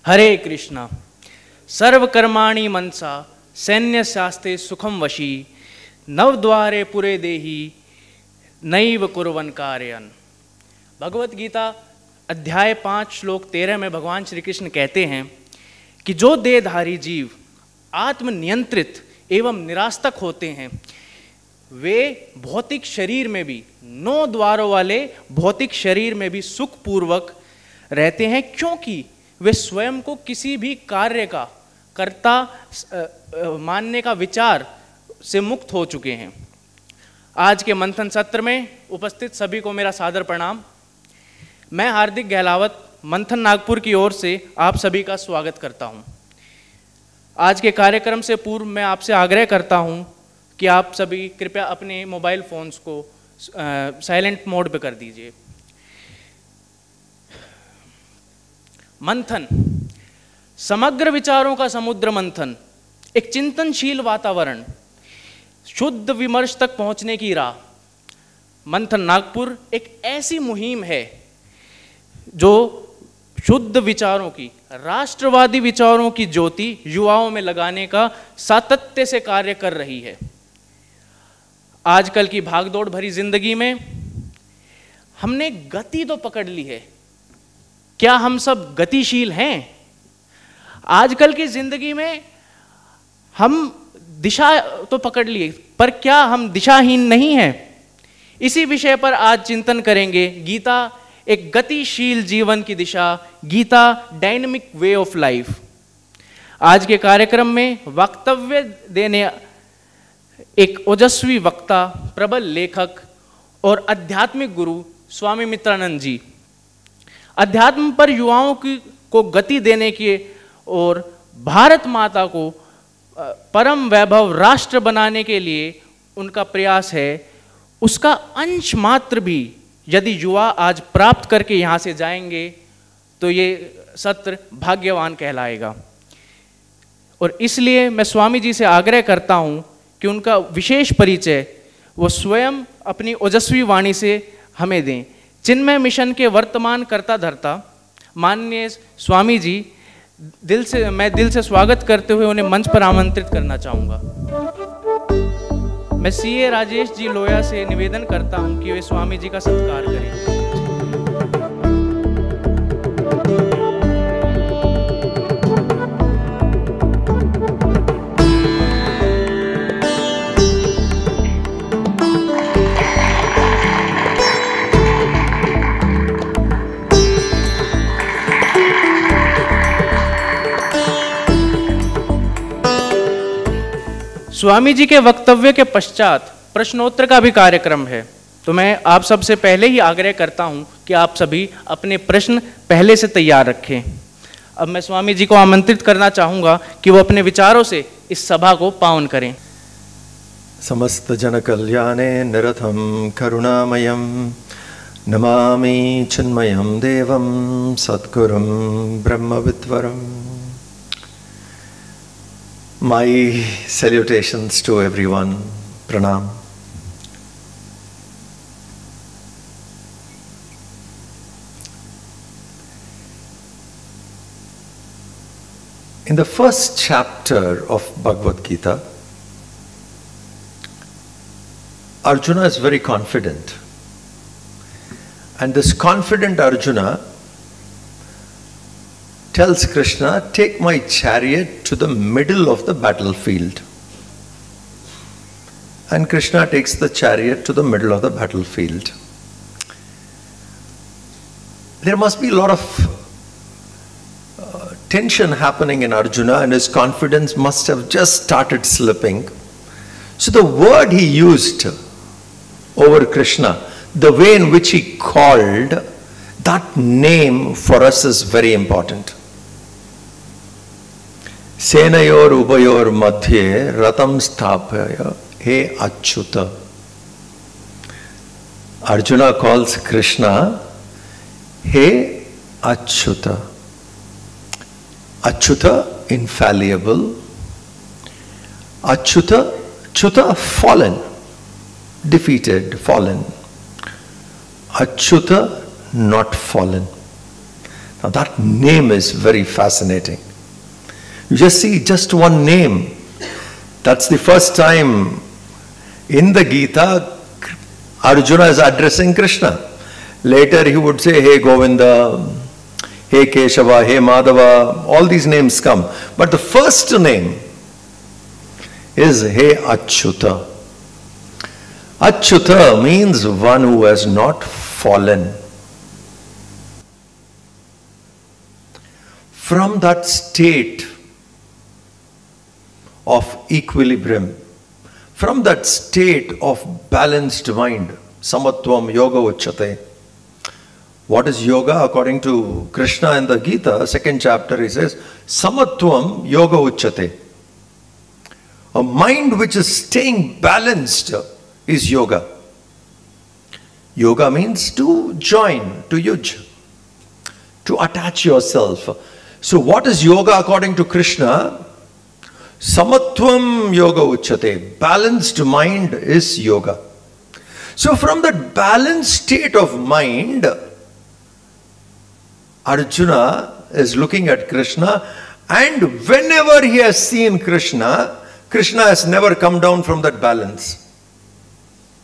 हरे कृष्णा। सर्वकर्माणि मनसा सैन्य शास्त्रे सुखम वशी नवद्वारे पुरे देही नैव कुर्वन् कार्यन। भगवत गीता अध्याय 5 श्लोक 13 में भगवान श्री कृष्ण कहते हैं कि जो देहधारी जीव आत्मनियंत्रित एवं निरास्तक होते हैं वे भौतिक शरीर में भी 9 द्वारों वाले भौतिक शरीर में भी सुखपूर्वक रहते हैं, क्योंकि वे स्वयं को किसी भी कार्य का कर्ता मानने का विचार से मुक्त हो चुके हैं। आज के मंथन सत्र में उपस्थित सभी को मेरा सादर प्रणाम। मैं हार्दिक गहलावत मंथन नागपुर की ओर से आप सभी का स्वागत करता हूं। आज के कार्यक्रम से पूर्व मैं आपसे आग्रह करता हूं कि आप सभी कृपया अपने मोबाइल फोन्स को साइलेंट मोड पे कर दीजिए। मंथन, समग्र विचारों का समुद्र मंथन, एक चिंतनशील वातावरण, शुद्ध विमर्श तक पहुंचने की राह। मंथन नागपुर एक ऐसी मुहिम है जो शुद्ध विचारों की, राष्ट्रवादी विचारों की ज्योति युवाओं में लगाने का सातत्य से कार्य कर रही है। आजकल की भागदौड़ भरी जिंदगी में हमने गति तो पकड़ ली है, क्या हम सब गतिशील हैं? आजकल की जिंदगी में हम दिशा तो पकड़ लिए, पर क्या हम दिशाहीन नहीं हैं? इसी विषय पर आज चिंतन करेंगे। गीता एक गतिशील जीवन की दिशा, Gita dynamic way of life. आज के कार्यक्रम में वक्तव्य देने एक ओजस्वी वक्ता, प्रबल लेखक और आध्यात्मिक गुरु स्वामी मित्रानंद जी। अध्यात्म पर युवाओं को गति देने की और भारत माता को परम वैभव राष्ट्र बनाने के लिए उनका प्रयास है, उसका अंश मात्र भी यदि युवा आज प्राप्त करके यहाँ से जाएंगे तो ये सत्र भाग्यवान कहलाएगा। और इसलिए मैं स्वामी जी से आग्रह करता हूँ कि उनका विशेष परिचय वो स्वयं अपनी ओजस्वी वाणी से हमें दें। चिन्मय मिशन के वर्तमान कर्ता धर्ता माननीय स्वामी जी, मैं दिल से स्वागत करते हुए उन्हें मंच पर आमंत्रित करना चाहूँगा। मैं सीए राजेश जी लोया से निवेदन करता हूँ कि वे स्वामी जी का सत्कार करें। स्वामी जी के वक्तव्य के पश्चात प्रश्नोत्तर का भी कार्यक्रम है, तो मैं आप सबसे पहले ही आग्रह करता हूं कि आप सभी अपने प्रश्न पहले से तैयार रखें। अब मैं स्वामी जी को आमंत्रित करना चाहूंगा कि वो अपने विचारों से इस सभा को पावन करें। समस्त जन कल्याणे निरतम करुणामयम नमामि चिन्मयम देवम सद्गुरुम ब्रह्मविद्वरम। My salutations to everyone. Pranam. In the first chapter of Bhagwad Gita, Arjuna is very confident. And this confident Arjuna tells Krishna, take my chariot to the middle of the battlefield. And Krishna takes the chariot to the middle of the battlefield. There must be a lot of tension happening in Arjuna, and his confidence must have just started slipping. So the word he used over Krishna, the way in which he called, That name for us is very important. Senayor ubayor madhye ratam sthapaya he achyuta. Arjuna calls Krishna he achyuta. Achyuta, infallible. Achyuta, Chuta, fallen, defeated, fallen. Achyuta, not fallen. Now that name is very fascinating. You just see just one name. That's the first time in the Geeta Arjuna is addressing Krishna. Later he would say, hey Govinda, hey Keshava, hey Madhava, all these names come. But the first name is hey Achyuta. Achyuta means one who has not fallen. From that state of equilibrium, from that state of balanced mind, samatvam yoga uchyate. What is yoga? According to Krishna in the Gita, second chapter, he says, samatvam yoga uchyate. A mind which is staying balanced is yoga. Yoga means to join, to yuj, to attach yourself. So what is yoga according to Krishna? Samatvam yoga uchyate. Balanced mind is yoga. So from that balanced state of mind, Arjuna is looking at Krishna, and whenever he has seen Krishna, Krishna has never come down from that balance.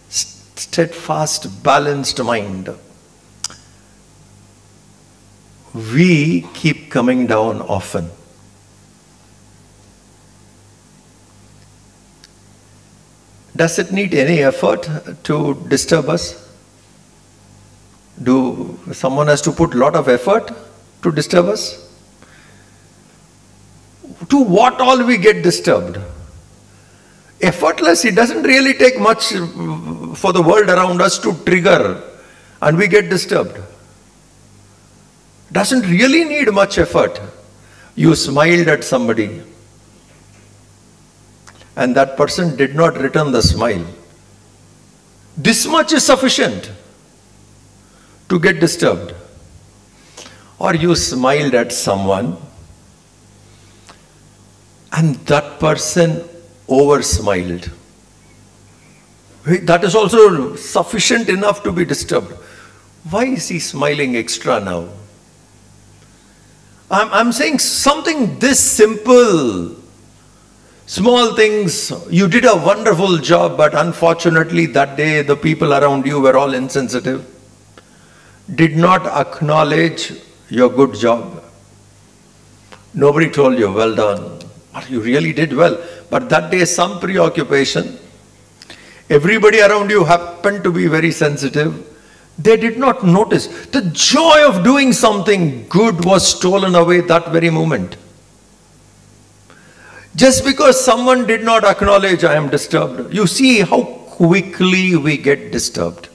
Steadfast, balanced mind. We keep coming down often. Does it need any effort to disturb us? Someone has to put a lot of effort to disturb us? To what all we get disturbed? Effortless, it doesn't really take much for the world around us to trigger and we get disturbed. Doesn't really need much effort. You smiled at somebody and that person did not return the smile. This much is sufficient to get disturbed. Or you smiled at someone and that person over smiled. That is also sufficient enough to be disturbed. Why is he smiling extra now? I'm saying something this simple. Small things. You did a wonderful job, but unfortunately that day the people around you were all insensitive. Did not acknowledge your good job. Nobody told you, well done. You really did well. But that day some preoccupation. Everybody around you happened to be very sensitive. They did not notice. The joy of doing something good was stolen away that very moment. Just because someone did not acknowledge, I am disturbed. You see how quickly we get disturbed.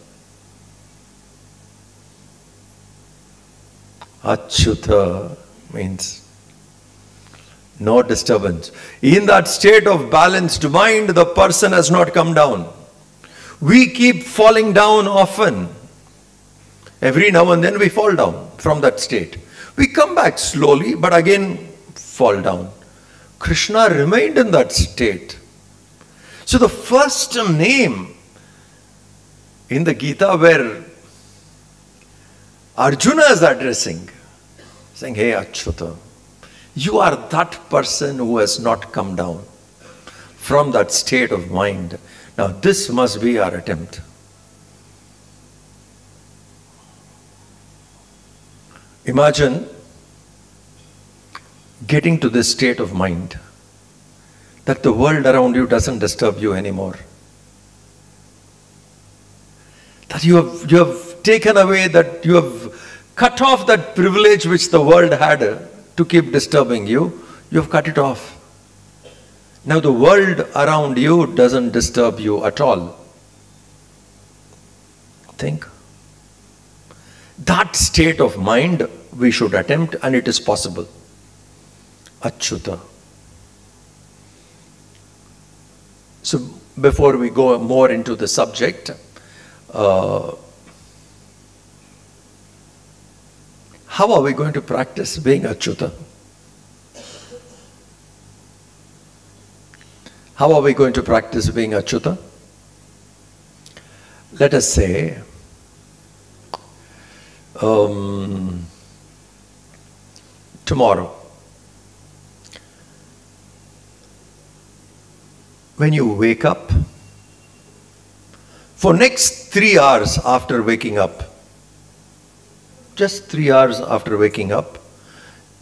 Achyuta means no disturbance. In that state of balanced mind, the person has not come down. We keep falling down often. Every now and then we fall down from that state. We come back slowly, but again fall down. Krishna remained in that state. So the first name in the Gita where Arjuna is addressing, saying, hey Achyuta, you are that person who has not come down from that state of mind. Now this must be our attempt. Imagine getting to this state of mind that the world around you doesn't disturb you anymore. That you have taken away, that you have cut off that privilege which the world had to keep disturbing you. You have cut it off. Now the world around you doesn't disturb you at all. Think. That state of mind we should attempt, and it is possible. Achyuta. So before we go more into the subject, how are we going to practice being Achyuta? How are we going to practice being Achyuta? Let us say, tomorrow, when you wake up, for next 3 hours after waking up, just 3 hours after waking up,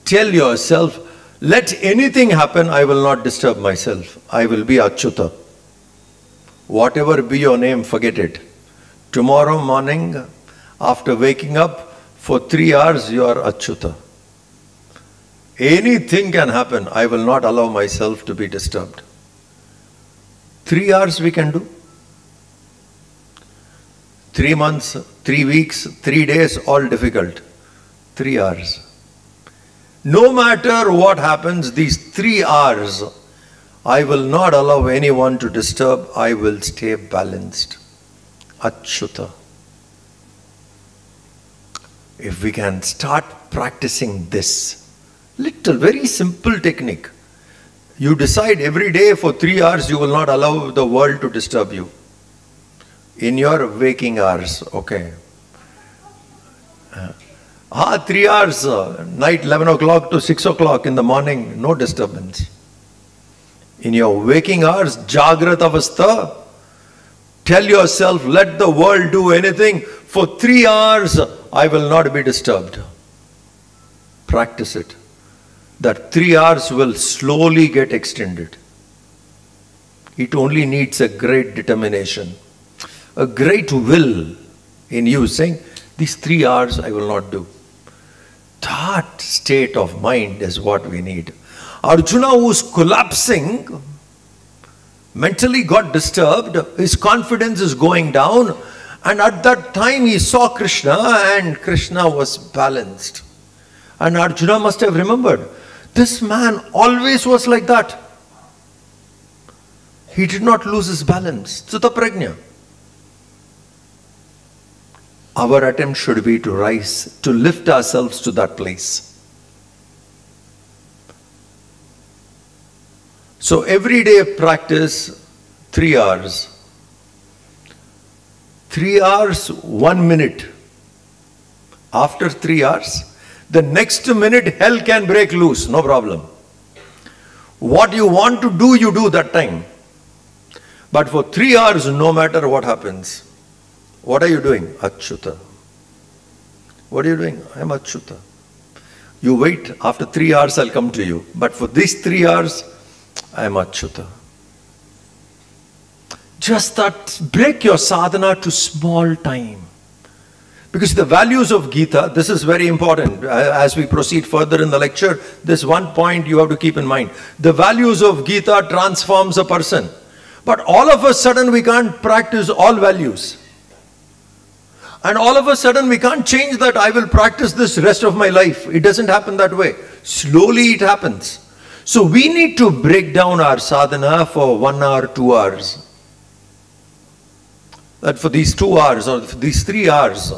tell yourself, let anything happen, I will not disturb myself. I will be Achyuta. Whatever be your name, forget it. Tomorrow morning, after waking up, for 3 hours you are Achyuta. Anything can happen, I will not allow myself to be disturbed. 3 hours we can do. 3 months, 3 weeks, 3 days, all difficult. 3 hours. No matter what happens, these 3 hours, I will not allow anyone to disturb. I will stay balanced. Achyuta. If we can start practicing this, little, very simple technique. You decide every day for 3 hours you will not allow the world to disturb you. In your waking hours, okay. 3 hours, night 11 o'clock to 6 o'clock in the morning, no disturbance. In your waking hours, Jagrat Avastha, tell yourself, let the world do anything. For 3 hours, I will not be disturbed. Practice it. That 3 hours will slowly get extended. It only needs a great determination, a great will in you saying, these 3 hours I will not do. That state of mind is what we need. Arjuna, who's collapsing, mentally got disturbed, his confidence is going down, and at that time he saw Krishna, and Krishna was balanced. And Arjuna must have remembered, this man always was like that. He did not lose his balance. Sutta prajna. Our attempt should be to rise, to lift ourselves to that place. So every day practice 3 hours. 3 hours, 1 minute. After 3 hours, the next minute hell can break loose, no problem. What you want to do, you do that time. But for 3 hours, no matter what happens, what are you doing? Achyuta. What are you doing? I am Achyuta. You wait, after 3 hours I'll come to you. But for these 3 hours, I am Achyuta. Just that, break your sadhana to small time. Because the values of Geeta, this is very important. As we proceed further in the lecture, this one point you have to keep in mind. The values of Geeta transforms a person. But all of a sudden we can't practice all values. And all of a sudden we can't change that I will practice this rest of my life. It doesn't happen that way. Slowly it happens. So we need to break down our sadhana for 1 hour, 2 hours. That for these 2 hours or for these 3 hours,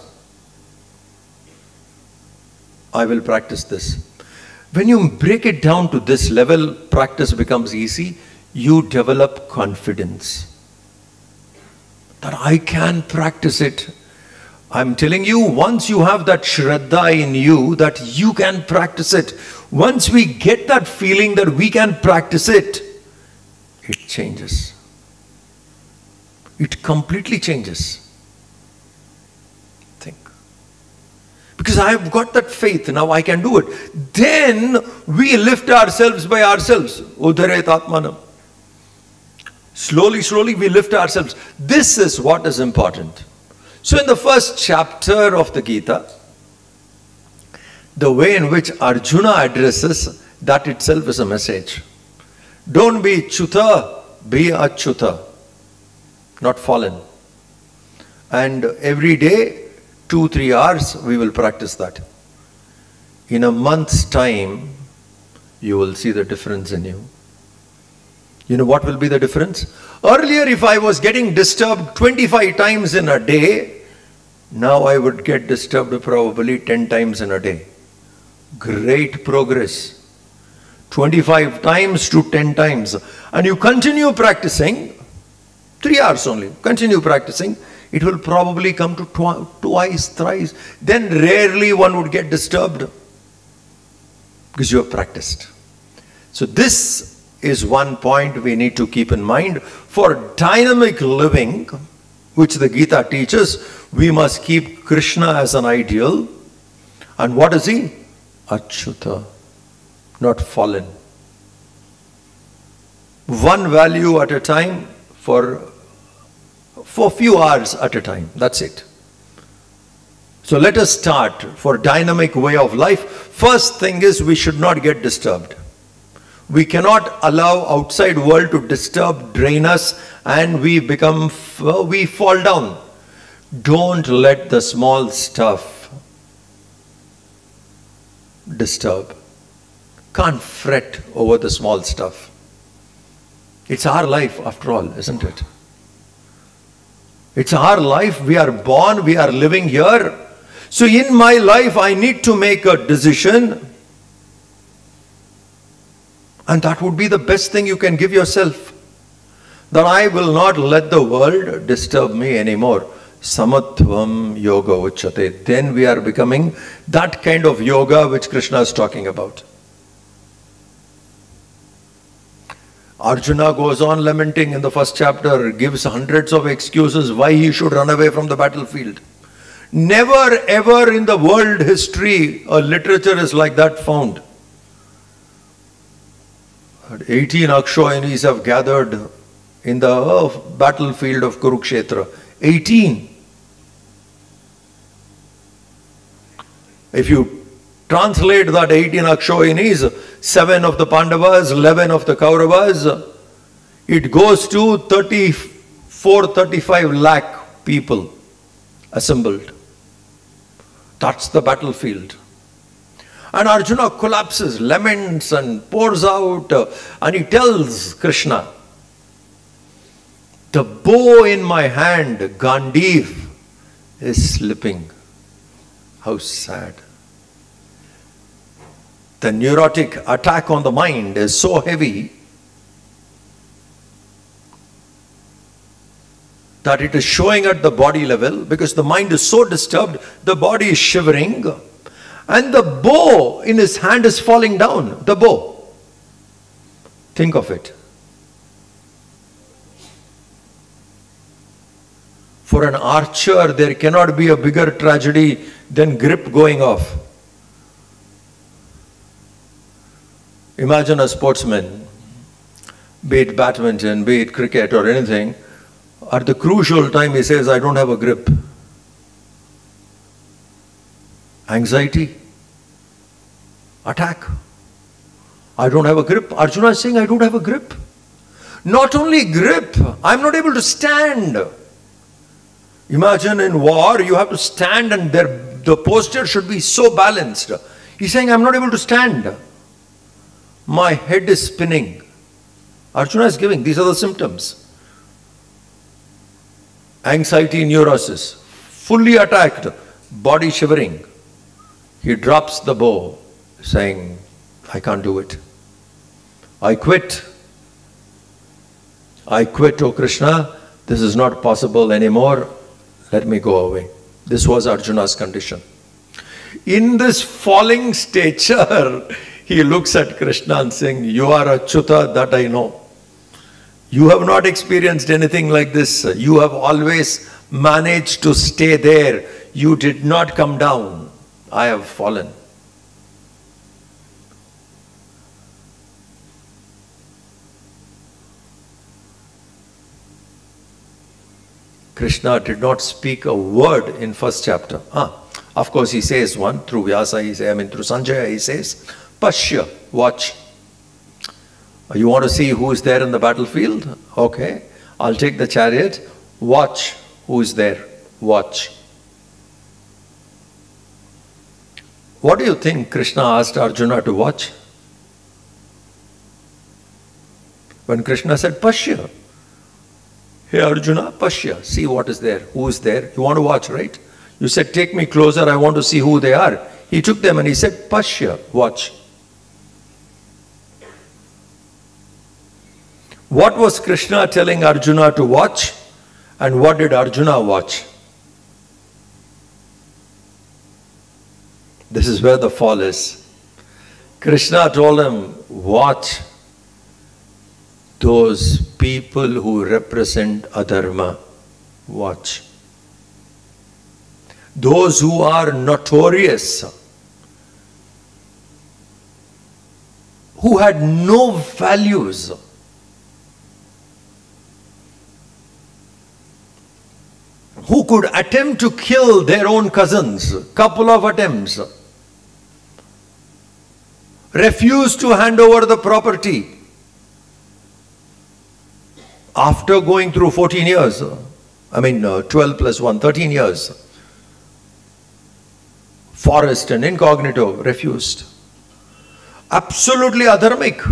I will practice this. When you break it down to this level, practice becomes easy. You develop confidence that I can practice it. I'm telling you, once you have that Shraddha in you, that you can practice it. Once we get that feeling that we can practice it, it changes. It completely changes. Think. Because I have got that faith, now I can do it. Then we lift ourselves by ourselves. Udaret Atmanam. Slowly, slowly we lift ourselves. This is what is important. So in the first chapter of the Gita, the way in which Arjuna addresses, that itself is a message. Don't be Chuta, be Achyuta, not fallen. And every day 2-3 hours, we will practice that. In a month's time, you will see the difference in you. You know what will be the difference? Earlier, if I was getting disturbed 25 times in a day, now I would get disturbed probably 10 times in a day. Great progress. 25 times to 10 times. And you continue practicing, 3 hours only, continue practicing, it will probably come to twice, thrice. Then rarely one would get disturbed because you have practiced. So this is one point we need to keep in mind. For dynamic living, which the Geeta teaches, we must keep Krishna as an ideal. And what is he? Achyuta, not fallen. One value at a time for few hours at a time. That's it. So let us start for dynamic way of life. First thing is we should not get disturbed. We cannot allow outside world to disturb, drain us, and we fall down. Don't let the small stuff disturb. Can't fret over the small stuff. It's our life after all, isn't it? It's our life. We are born, we are living here. So in my life, I need to make a decision. And that would be the best thing you can give yourself. That I will not let the world disturb me anymore. Samatvam yoga uchate. Then we are becoming that kind of yoga which Krishna is talking about. Arjuna goes on lamenting in the first chapter, gives hundreds of excuses why he should run away from the battlefield. Never ever in the world history a literature is like that found. 18 Akshayanis have gathered in the battlefield of Kurukshetra. 18. If you translate that 18 Akshayanis, 7 of the Pandavas, 11 of the Kauravas, it goes to 34-35 lakh people assembled. That's the battlefield. And Arjuna collapses, laments and pours out, and he tells Krishna, the bow in my hand, Gandiv, is slipping. How sad. The neurotic attack on the mind is so heavy that it is showing at the body level, because the mind is so disturbed, the body is shivering. And the bow in his hand is falling down. The bow. Think of it. For an archer, there cannot be a bigger tragedy than grip going off. Imagine a sportsman, be it badminton, be it cricket or anything, at the crucial time he says, I don't have a grip. Anxiety, attack. I don't have a grip. Arjuna is saying, I don't have a grip. Not only grip, I'm not able to stand. Imagine in war, you have to stand and the posture should be so balanced. He's saying, I'm not able to stand. My head is spinning. Arjuna is giving, these are the symptoms. Anxiety, neurosis, fully attacked, body shivering. He drops the bow, saying, I can't do it. I quit. I quit, O Krishna. This is not possible anymore. Let me go away. This was Arjuna's condition. In this falling stature, he looks at Krishna and saying, you are Achyuta, that I know. You have not experienced anything like this. You have always managed to stay there. You did not come down. I have fallen. Krishna did not speak a word in first chapter. Of course he says one, through Vyasa, through Sanjaya he says, Pashya, watch. You want to see who is there in the battlefield? Okay, I'll take the chariot. Watch who is there. Watch. What do you think Krishna asked Arjuna to watch? When Krishna said, Pashya. Hey Arjuna, Pashya. See what is there. Who is there? You want to watch, right? You said, take me closer. I want to see who they are. He took them and he said, Pashya. Watch. What was Krishna telling Arjuna to watch? And what did Arjuna watch? This is where the fall is. Krishna told him, watch those people who represent adharma. Watch. Those who are notorious, who had no values, who could attempt to kill their own cousins, couple of attempts, refused to hand over the property after going through 14 years, 12 plus 1, 13 years, forest and incognito, refused. Absolutely adharmic.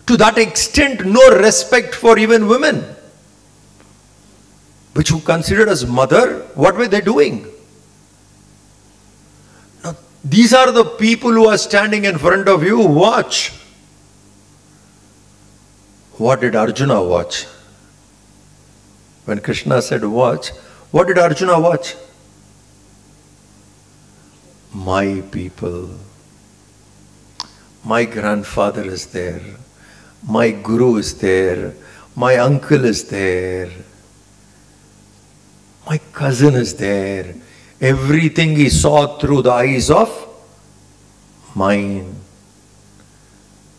To that extent, no respect for even women, which were considered as mother. What were they doing? Now, these are the people who are standing in front of you. Watch. What did Arjuna watch? When Krishna said watch, what did Arjuna watch? My people. My grandfather is there. My guru is there. My uncle is there. My cousin is there. Everything he saw through the eyes of mine.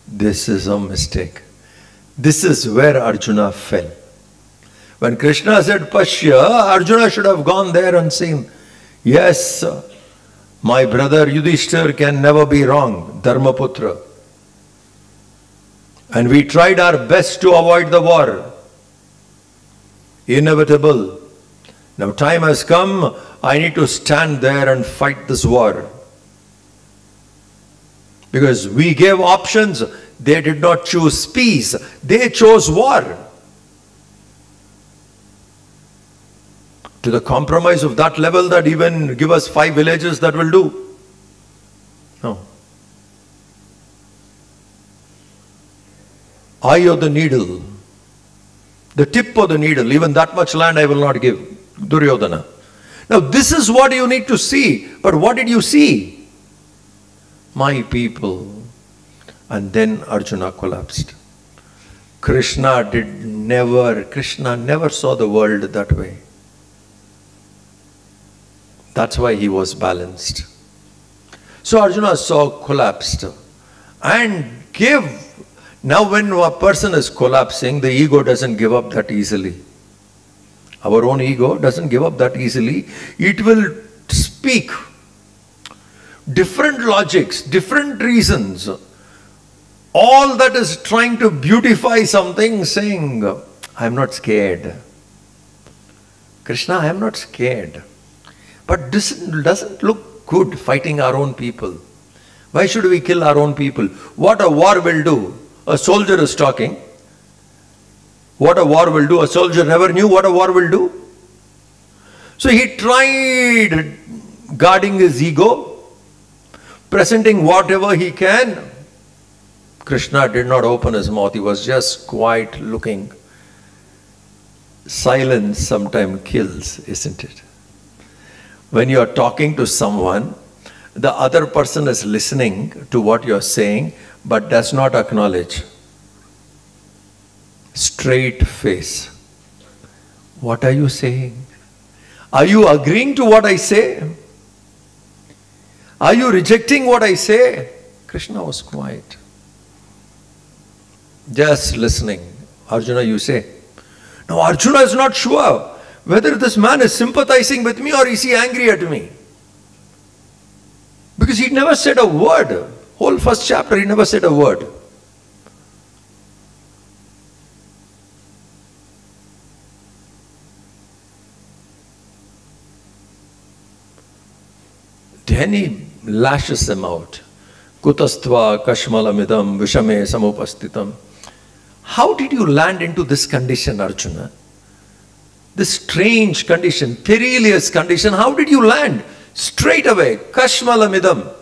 This is a mistake. This is where Arjuna fell. When Krishna said Pashya, Arjuna should have gone there and seen, yes, my brother Yudhishthir can never be wrong, Dharmaputra. And we tried our best to avoid the war. Inevitable. Now time has come, I need to stand there and fight this war. Because we gave options, they did not choose peace, they chose war. To the compromise of that level that even give us 5 villages, that will do. No. Eye of the needle, the tip of the needle, even that much land I will not give. Duryodhana. Now this is what you need to see. But what did you see? My people. And then Arjuna collapsed. Krishna never saw the world that way. That's why he was balanced. So Arjuna saw collapsed and gave. Now when a person is collapsing, the ego doesn't give up that easily. Our own ego doesn't give up that easily. It will speak different logics, different reasons. All that is trying to beautify something, saying, I am not scared. Krishna, I am not scared. But this doesn't look good, fighting our own people. Why should we kill our own people? What a war will do. A soldier is talking. What a war will do. A soldier never knew what a war will do. So he tried guarding his ego, presenting whatever he can. Krishna did not open his mouth. He was just quiet looking. Silence sometimes kills, isn't it? When you are talking to someone, the other person is listening to what you are saying, but does not acknowledge. Straight face. What are you saying? Are you agreeing to what I say? Are you rejecting what I say? Krishna was quiet. Just listening. Arjuna, you say. Now Arjuna is not sure whether this man is sympathizing with me or is he angry at me. Because he never said a word. Whole first chapter he never said a word. Then he lashes him out. Kutastva kashmalamidam vishame samupastitam. How did you land into this condition, Arjuna? This strange condition, perilous condition, how did you land? Straight away, kashmalamidam.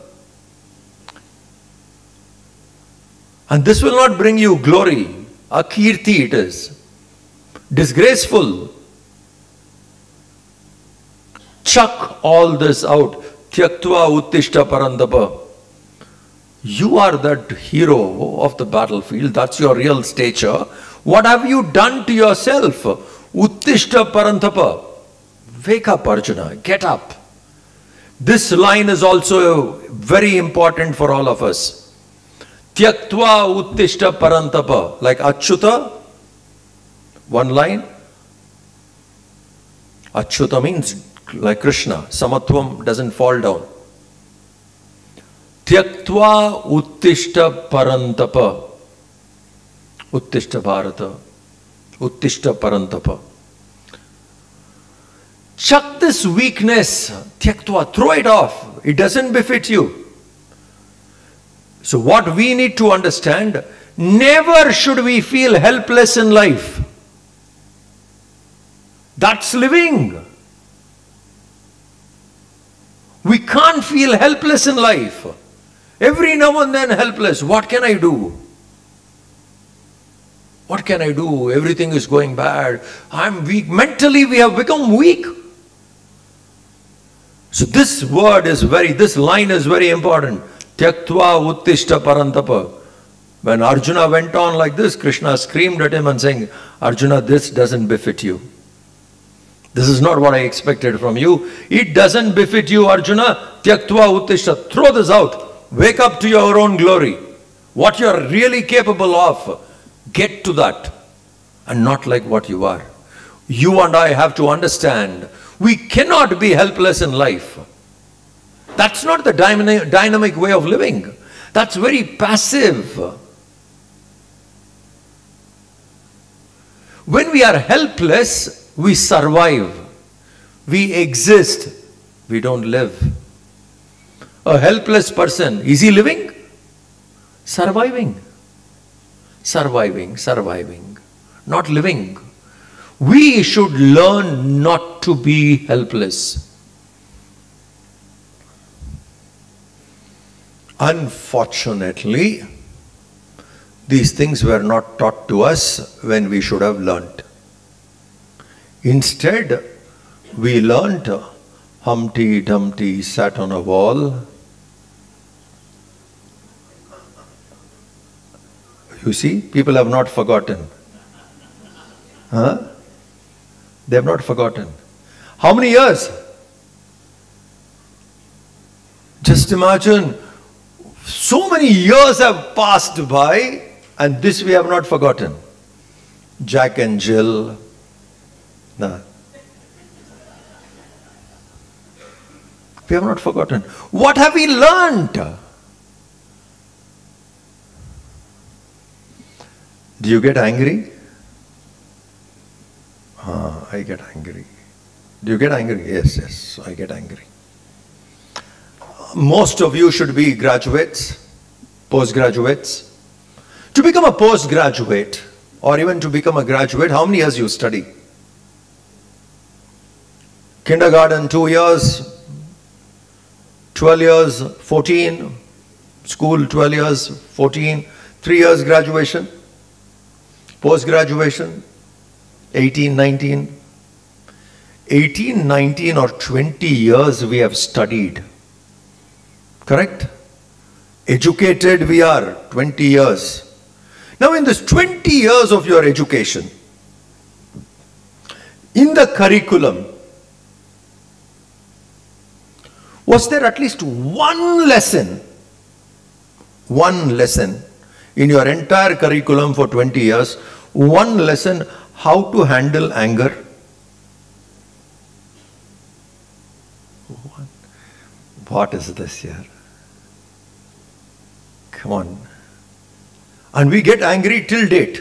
And this will not bring you glory. Akirti it is. Disgraceful. Chuck all this out. Tyaktva uttishta parandapa. You are that hero of the battlefield. That's your real stature. What have you done to yourself? Uttishta parandapa. Wake up, Arjuna. Get up. This line is also very important for all of us. Tyaktva uttishta parantapa. Like Achyuta, one line. Achyuta means like Krishna. Samatvam doesn't fall down. Tyaktva uttishta parantapa. Uttishta bharata. Uttishta parantapa. Chuck this weakness. Tyaktva, throw it off. It doesn't befit you. So what we need to understand, never should we feel helpless in life. That's living. We can't feel helpless in life. Every now and then helpless. What can I do? What can I do? Everything is going bad. I'm weak. Mentally we have become weak. So this line is very important. Tyaktva uttishta parantapa. When Arjuna went on like this, Krishna screamed at him and saying, Arjuna, this doesn't befit you. This is not what I expected from you. It doesn't befit you, Arjuna. Tyaktva uttishta. Throw this out. Wake up to your own glory. What you are really capable of. Get to that. And not like what you are. You and I have to understand, we cannot be helpless in life. That's not the dynamic way of living. That's very passive. When we are helpless, we survive. We exist. We don't live. A helpless person, is he living? Surviving. Surviving, surviving. Not living. We should learn not to be helpless. Unfortunately, these things were not taught to us when we should have learnt. Instead, we learnt Humpty Dumpty sat on a wall. You see, people have not forgotten. Huh? They have not forgotten. How many years? Just imagine, so many years have passed by and this we have not forgotten. Jack and Jill. Nah. We have not forgotten. What have we learned? Do you get angry? I get angry. Do you get angry? Yes, yes, I get angry. Most of you should be graduates, postgraduates. To become a postgraduate or even to become a graduate, how many years you study? Kindergarten 2 years, 12 years, 14, school 12 years, 14, 3 years graduation, post-graduation, 18, 19. 18, 19 or 20 years we have studied. Correct? Educated we are 20 years. Now in this 20 years of your education, in the curriculum, was there at least one lesson in your entire curriculum for 20 years, one lesson how to handle anger? What is this here? Come on. And we get angry till date.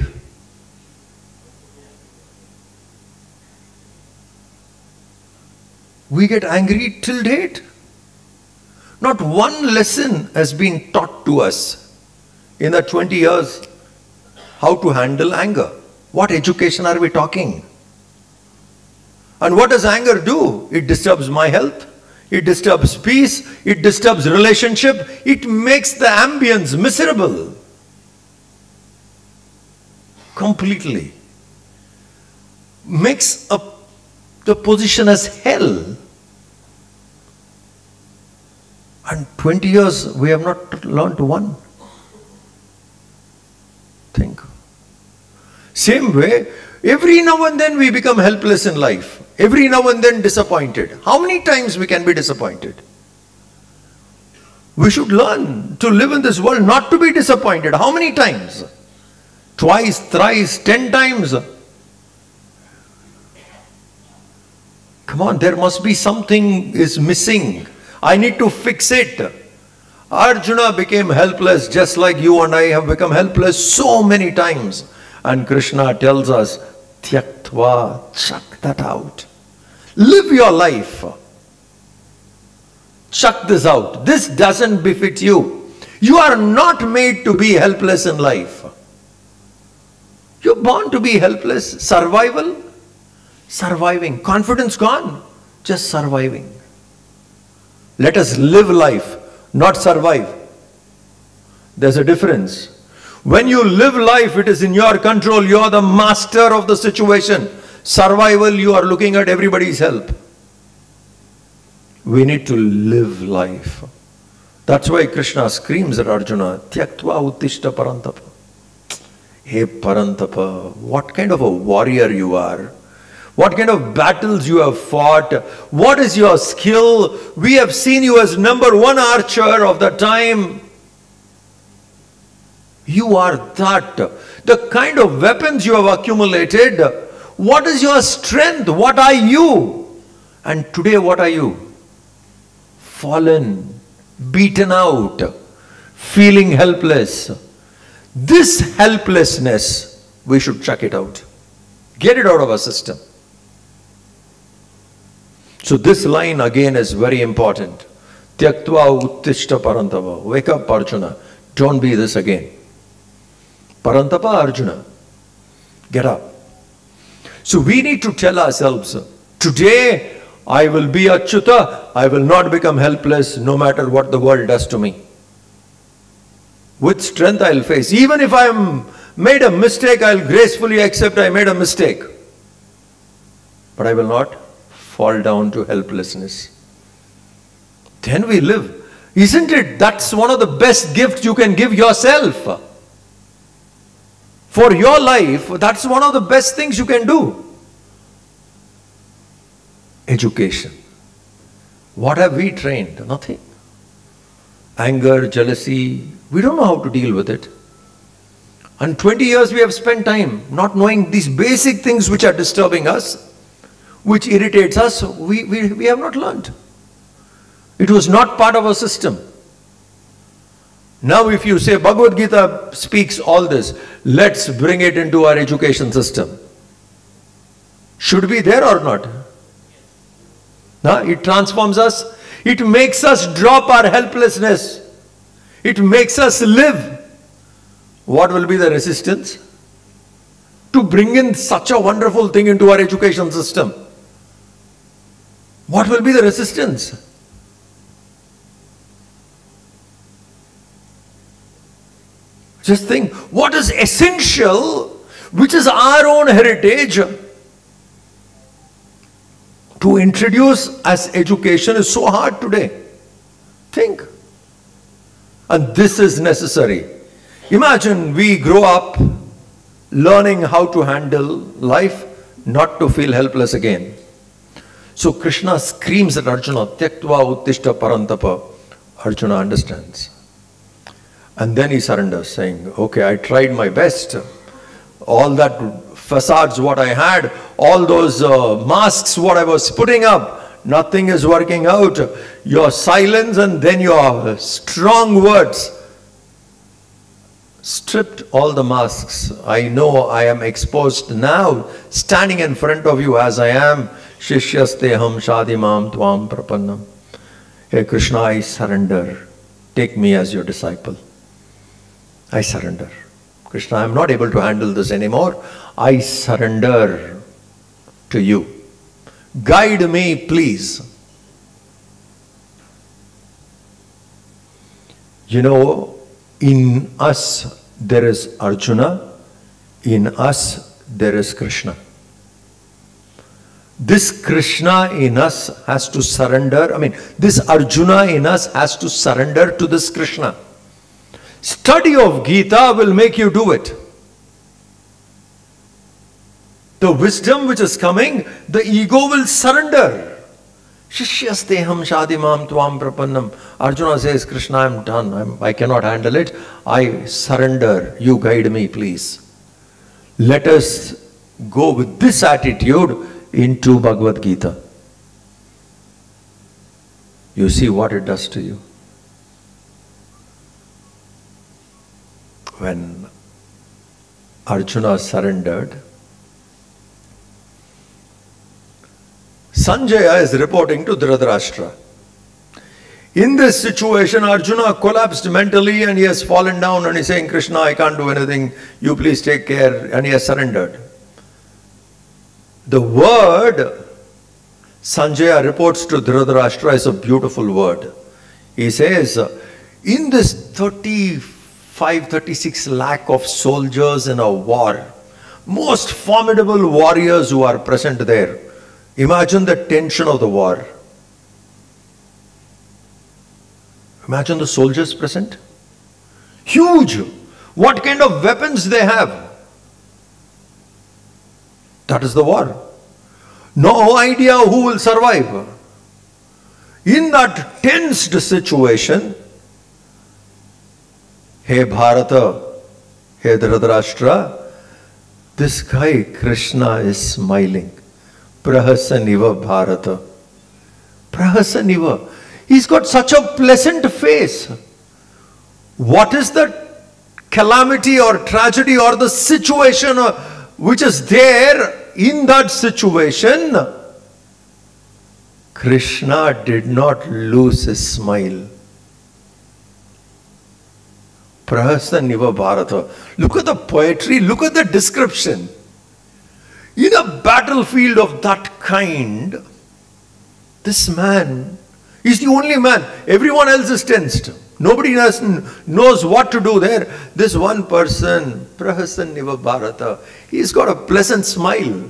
We get angry till date. Not one lesson has been taught to us in the 20 years how to handle anger. What education are we talking? And what does anger do? It disturbs my health. It disturbs peace. It disturbs relationship. It makes the ambience miserable. Completely. Makes the position as hell. And 20 years we have not learned one. Think. Same way, every now and then we become helpless in life. Every now and then disappointed. How many times we can be disappointed? We should learn to live in this world not to be disappointed. How many times? Twice, thrice, 10 times. Come on, there must be something is missing. I need to fix it. Arjuna became helpless just like you and I have become helpless so many times. And Krishna tells us, Tyaktva, chuck that out. Live your life. Chuck this out. This doesn't befit you. You are not made to be helpless in life. You're born to be helpless. Survival? Surviving. Confidence gone. Just surviving. Let us live life, not survive. There's a difference. When you live life, it is in your control. You are the master of the situation. Survival, you are looking at everybody's help. We need to live life. That's why Krishna screams at Arjuna, Tyaktva uttishta parantapa. Hey Parantapa, what kind of a warrior you are. What kind of battles you have fought. What is your skill. We have seen you as #1 archer of the time. You are that. The kind of weapons you have accumulated. What is your strength? What are you? And today what are you? Fallen, beaten out, feeling helpless. This helplessness, we should chuck it out. Get it out of our system. So this line again is very important. Tyaktva uttishta parantapa. Wake up, Arjuna. Don't be this again. Parantapa, Arjuna. Get up. So we need to tell ourselves, today I will be Achyuta. I will not become helpless no matter what the world does to me. With strength I will face. Even if I am made a mistake, I will gracefully accept I made a mistake. But I will not fall down to helplessness. Then we live. Isn't it? That's one of the best gifts you can give yourself. For your life, that's one of the best things you can do. Education. What have we trained? Nothing. Anger, jealousy, we don't know how to deal with it. And 20 years we have spent time not knowing these basic things which are disturbing us, which irritates us, we have not learned. It was not part of our system. Now if you say Bhagwad Gita speaks all this, let's bring it into our education system. Should be there or not? It transforms us. It makes us drop our helplessness. It makes us live. What will be the resistance? To bring in such a wonderful thing into our education system. What will be the resistance? Just think, what is essential, which is our own heritage, to introduce as education is so hard today. Think. And this is necessary. Imagine we grow up learning how to handle life, not to feel helpless again. So Krishna screams at Arjuna, Tyaktva uttishta parantapa. Arjuna understands. And then he surrenders, saying, okay, I tried my best. All that facades what I had, all those masks what I was putting up, nothing is working out. Your silence and then your strong words stripped all the masks. I know I am exposed now, standing in front of you as I am. Shishyasteham shadimam tvam prapannam. Hey Krishna, I surrender. Take me as your disciple. I surrender. Krishna, I am not able to handle this anymore. I surrender to you. Guide me, please. You know, in us there is Arjuna, in us there is Krishna. This Krishna in us has to surrender, this Arjuna in us has to surrender to this Krishna. Study of Geeta will make you do it. The wisdom which is coming, the ego will surrender. Shishyasteham shadimam tvam prapannam. Arjuna says, Krishna, I am done. I cannot handle it. I surrender. You guide me, please. Let us go with this attitude into Bhagwad Gita. You see what it does to you. When Arjuna surrendered, Sanjaya is reporting to Dhritarashtra. In this situation, Arjuna collapsed mentally and he has fallen down and he's saying, Krishna, I can't do anything. You please take care. And he has surrendered. The word Sanjaya reports to Dhritarashtra is a beautiful word. He says, in this 36 lakh of soldiers in a war, most formidable warriors who are present there, imagine the tension of the war. Imagine the soldiers present. Huge. What kind of weapons they have? That is the war. No idea who will survive. In that tensed situation, hey Bharata, hey Dhritarashtra, this guy Krishna is smiling. Prahasaniva Bharata. Prahasaniva. He's got such a pleasant face. What is the calamity or tragedy or the situation which is there? In that situation, Krishna did not lose his smile. Prahasaniva Bharata. Look at the poetry, look at the description. In a battlefield of that kind, this man is the only man. Everyone else is tensed. Nobody knows what to do there. This one person, Prahasaniva Bharata, he's got a pleasant smile.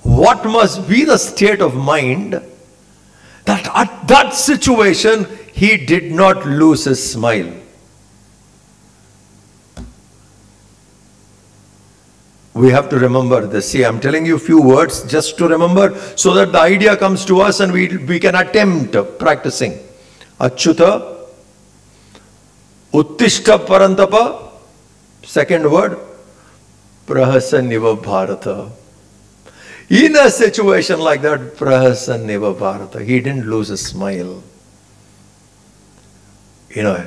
What must be the state of mind that at that situation he did not lose his smile? We have to remember this. See, I'm telling you a few words just to remember so that the idea comes to us and we can attempt practicing. Achyuta, Uttishta Parantapa, second word, Prahasaniva Bharata. In a situation like that, Prahasaniva Bharata, he didn't lose his smile. In a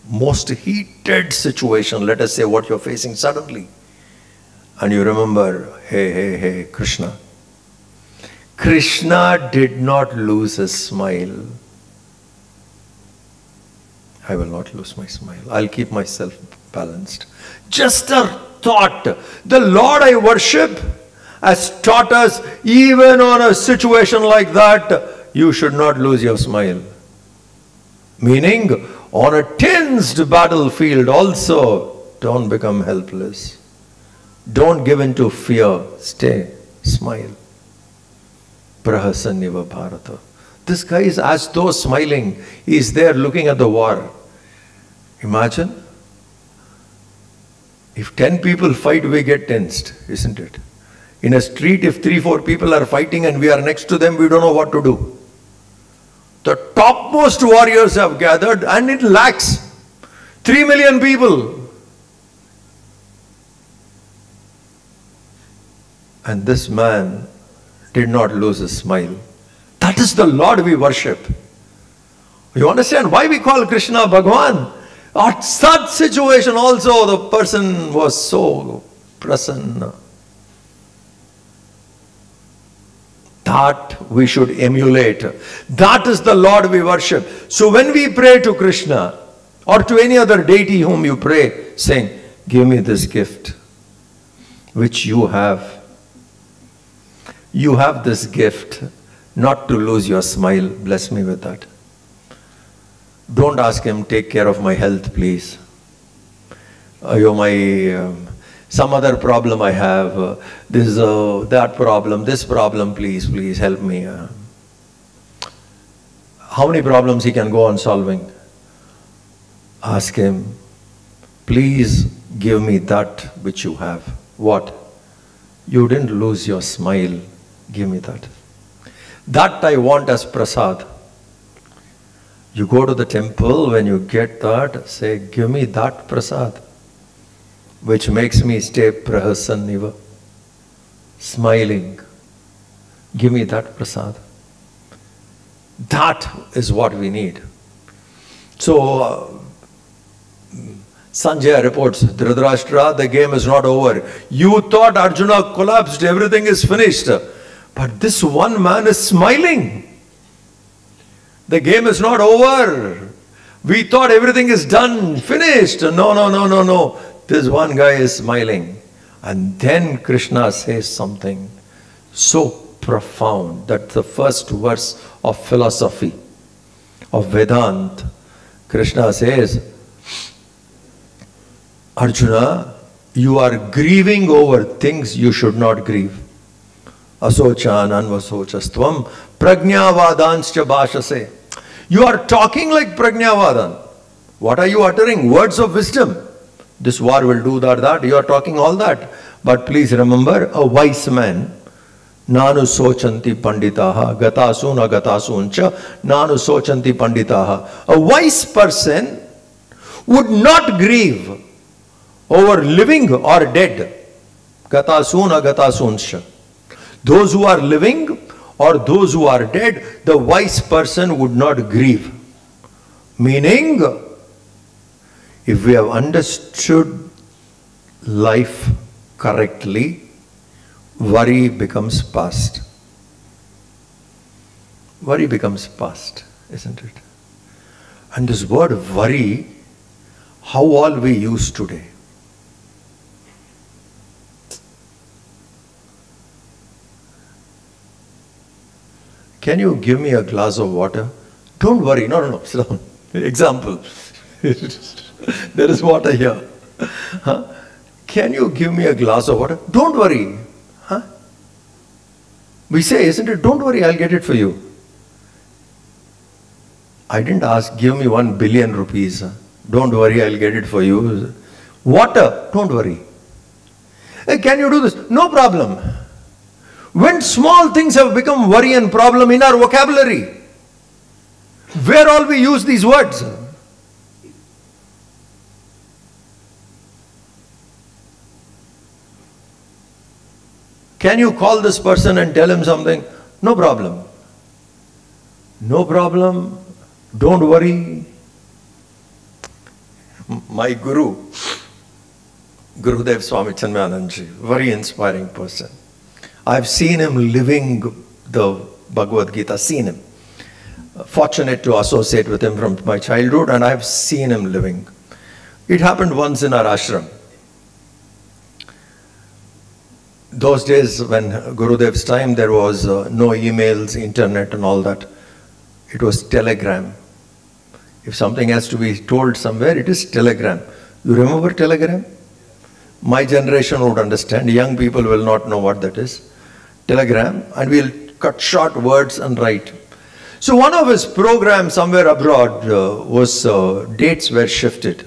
most heated situation, let us say what you're facing suddenly. And you remember, hey, Krishna. Krishna did not lose his smile. I will not lose my smile. I'll keep myself balanced. Just a thought. The Lord I worship has taught us, even on a situation like that, you should not lose your smile. Meaning, on a tensed battlefield also, don't become helpless. Don't give in to fear. Stay. Smile. Prahasaniva Bharata. This guy is as though smiling. He is there looking at the war. Imagine. If 10 people fight, we get tensed, isn't it? In a street, if 3-4 people are fighting and we are next to them, we don't know what to do. The topmost warriors have gathered and it lacks 3 million people. And this man did not lose his smile. That is the Lord we worship. You understand why we call Krishna Bhagwan? At such situation also the person was so prasanna. That we should emulate. That is the Lord we worship. So when we pray to Krishna or to any other deity whom you pray, saying, give me this gift which you have. You have this gift not to lose your smile. Bless me with that. Don't ask him, take care of my health, please. Some other problem I have, that problem, this problem, please help me. How many problems he can go on solving? Ask him, please give me that which you have. What? You didn't lose your smile. Give me that. That I want as prasad. You go to the temple, when you get that, say, give me that prasad, which makes me stay prahasanniva, smiling. Give me that prasad. That is what we need. So, Sanjay reports, Dhritarashtra, the game is not over. You thought Arjuna collapsed, everything is finished. But this one man is smiling. The game is not over. We thought everything is done, finished. No. This one guy is smiling. And then Krishna says something so profound. That's the first verse of philosophy, of Vedanta. Krishna says, Arjuna, you are grieving over things you should not grieve. Asochan anvasochastvam prajnavadanscha bhashase. You are talking like prajnavadan. What are you uttering? Words of wisdom. This war will do that. You are talking all that. But please remember, a wise man, nanu sochanti panditaha, gatasun agatasuncha, nanu sochanti panditaha. A wise person would not grieve over living or dead. Gatasun agatasuncha. Those who are living or those who are dead, the wise person would not grieve. Meaning, if we have understood life correctly, worry becomes past. Worry becomes past, isn't it? And this word worry, how all we use today. Can you give me a glass of water? Don't worry. No. Sit down. Example. There is water here. Huh? Can you give me a glass of water? Don't worry. Huh? We say, isn't it? Don't worry, I'll get it for you. I didn't ask, give me 1 billion rupees. Don't worry, I'll get it for you. Water, don't worry. Hey, can you do this? No problem. When small things have become worry and problem in our vocabulary, where all we use these words? Can you call this person and tell him something? No problem. No problem. Don't worry. My guru, Gurudev Swami Chinmayananda, very inspiring person. I've seen him living the Bhagwad Geeta, seen him. Fortunate to associate with him from my childhood, and I've seen him living. It happened once in our ashram. Those days when Gurudev's time, there was no emails, internet and all that. It was telegram. If something has to be told somewhere, it is telegram. You remember telegram? My generation would understand. Young people will not know what that is. Telegram, and we'll cut short words and write. So one of his programs somewhere abroad was dates were shifted.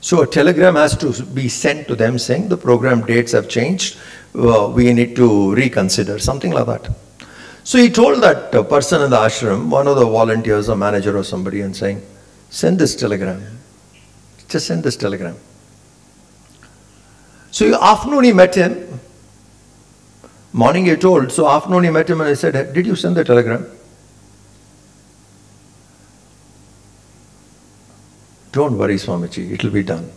So a telegram has to be sent to them saying the program dates have changed. We need to reconsider, something like that. So he told that person in the ashram, one of the volunteers, a manager or somebody, and saying, send this telegram. Just send this telegram. So afternoon he met him. Morning he told, so afternoon he met him and I said, did you send the telegram? Don't worry, Swamiji, it will be done.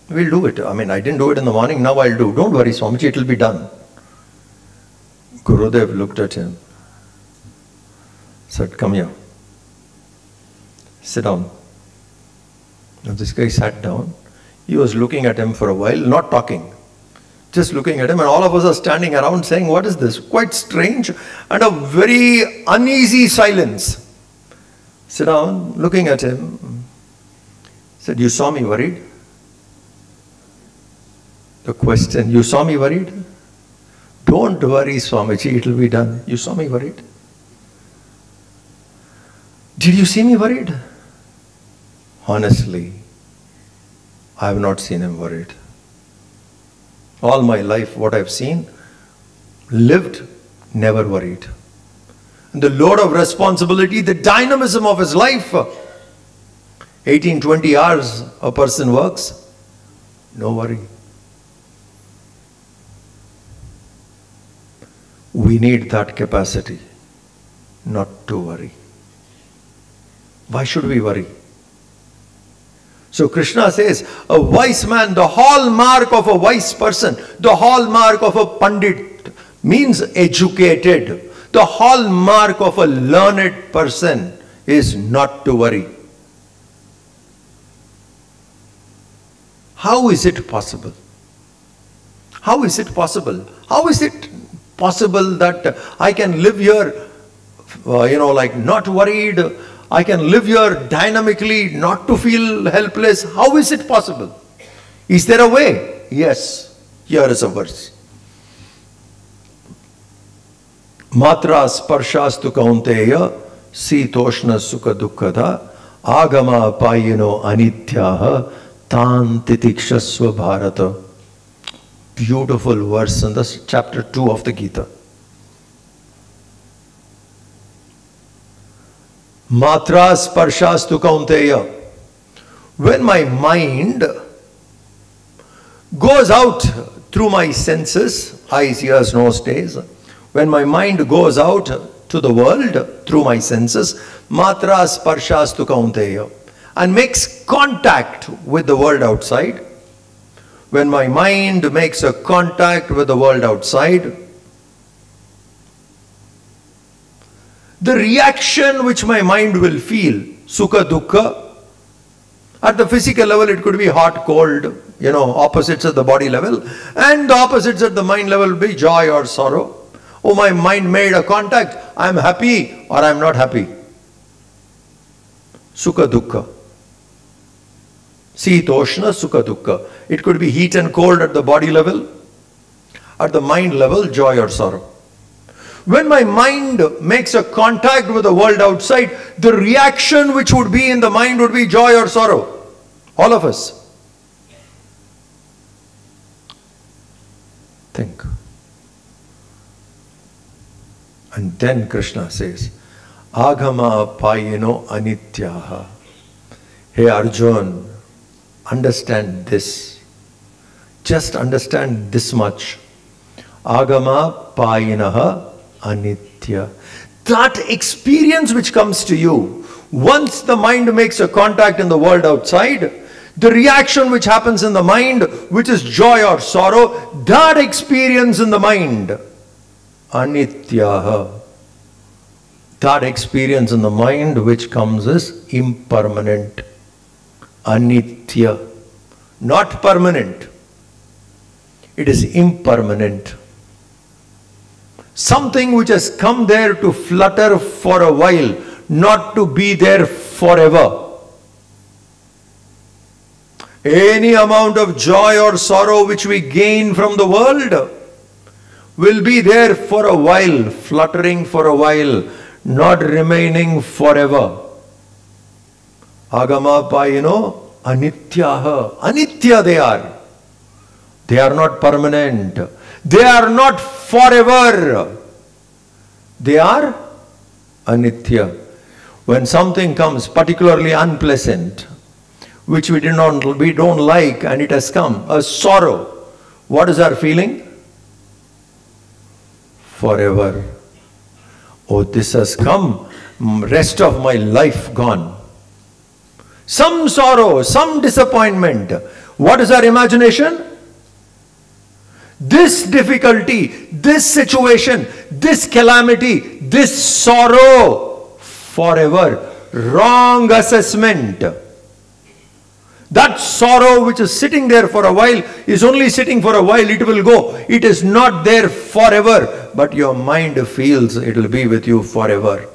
We'll do it. I mean, I didn't do it in the morning, now I'll do. Don't worry, Swamiji, it will be done. Gurudev looked at him, said, "Come here, sit down." Now this guy sat down. He was looking at him for a while, not talking, just looking at him, and all of us are standing around saying, "What is this?" Quite strange and a very uneasy silence. Sit down, looking at him, said, "You saw me worried?" The question, "You saw me worried?" "Don't worry, Swamiji, it will be done." "You saw me worried?" "Did you see me worried?" "Honestly, I have not seen him worried. All my life, what I've seen, lived, never worried. And the load of responsibility, the dynamism of his life, 18, 20 hours a person works, no worry." We need that capacity, not to worry. Why should we worry? So Krishna says, a wise man, the hallmark of a wise person, the hallmark of a pandit means educated. The hallmark of a learned person is not to worry. How is it possible? How is it possible? How is it possible that I can live here, like not worried? I can live here dynamically, not to feel helpless. How is it possible? Is there a way? Yes. Here is a verse. Matra sparshastu kaunteya sitoshna sukha dukkada agama payino anityaha tan titikshasva bharata. Beautiful verse in this chapter 2 of the Geeta. Matra sparshastu kaunteya. When my mind goes out through my senses, eyes, ears, nose, taste, when my mind goes out to the world through my senses, matra sparshastu kaunteya, and makes contact with the world outside, when my mind makes a contact with the world outside, the reaction which my mind will feel, sukha dukkha, at the physical level it could be hot, cold, opposites at the body level, and the opposites at the mind level will be joy or sorrow. Oh, my mind made a contact, I am happy or I am not happy. Sukha dukkha. Sitoshna sukha dukkha. It could be heat and cold at the body level, at the mind level, joy or sorrow. When my mind makes a contact with the world outside, the reaction which would be in the mind would be joy or sorrow. All of us. Think. And then Krishna says, Agama payino anityaha. Hey Arjun, understand this. Just understand this much. Agama payinaha anitya. That experience which comes to you, once the mind makes a contact in the world outside, the reaction which happens in the mind, which is joy or sorrow, that experience in the mind, anityaha. That experience in the mind which comes is impermanent. Anitya. Not permanent. It is impermanent. Something which has come there to flutter for a while, not to be there forever. Any amount of joy or sorrow which we gain from the world will be there for a while, fluttering for a while, not remaining forever. Agama payino anityaha. Anitya they are. They are not permanent. They are not forever. They are anitya. When something comes particularly unpleasant, which we don't like, and it has come, a sorrow, what is our feeling? Forever. Oh, this has come, rest of my life gone. Some sorrow, some disappointment. What is our imagination? this difficulty, this situation, this calamity, this sorrow forever. Wrong assessment. That sorrow which is sitting there for a while is only sitting for a while, it will go. It is not there forever, but your mind feels it will be with you forever.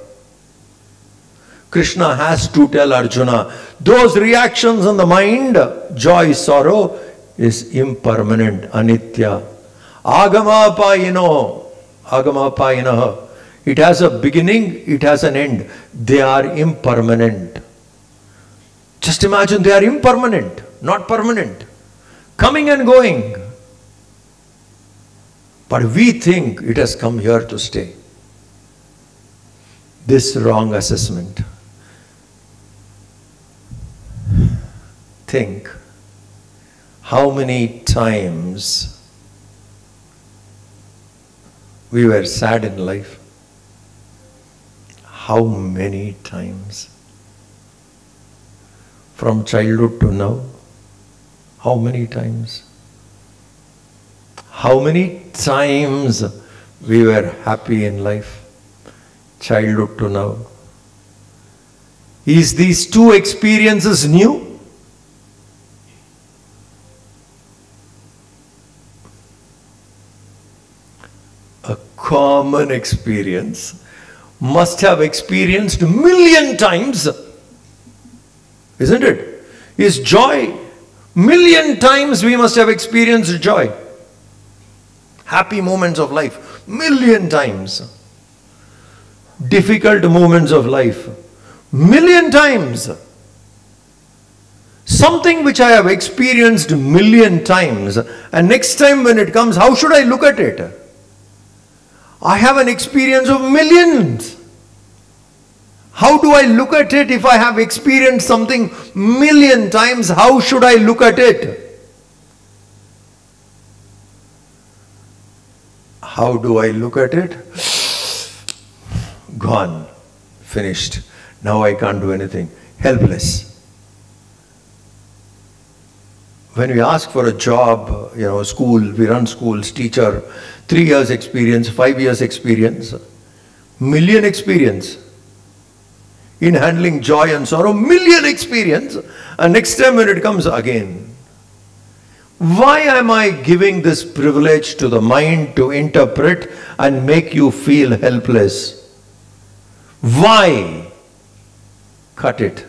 Krishna has to tell Arjuna, those reactions in the mind, joy, sorrow, is impermanent, anitya. Agama payinaha. It has a beginning, it has an end. They are impermanent. Just imagine, they are impermanent, not permanent. Coming and going. But we think it has come here to stay. This wrong assessment. Think how many times we were sad in life. How many times? From childhood to now, how many times? How many times we were happy in life, childhood to now? Is these two experiences new? A common experience must have experienced a million times. Isn't it? Is joy. Million times we must have experienced joy. Happy moments of life. Million times. Difficult moments of life. Million times. Something which I have experienced million times, and next time when it comes, how should I look at it? I have an experience of millions. How do I look at it if I have experienced something million times? How should I look at it? How do I look at it? Gone. Finished. Now I can't do anything. Helpless. When we ask for a job, school, we run schools, teacher, 3 years experience, 5 years experience, million experience. In handling joy and sorrow, million experience. And next time when it comes again. Why am I giving this privilege to the mind to interpret and make you feel helpless? Why? Cut it.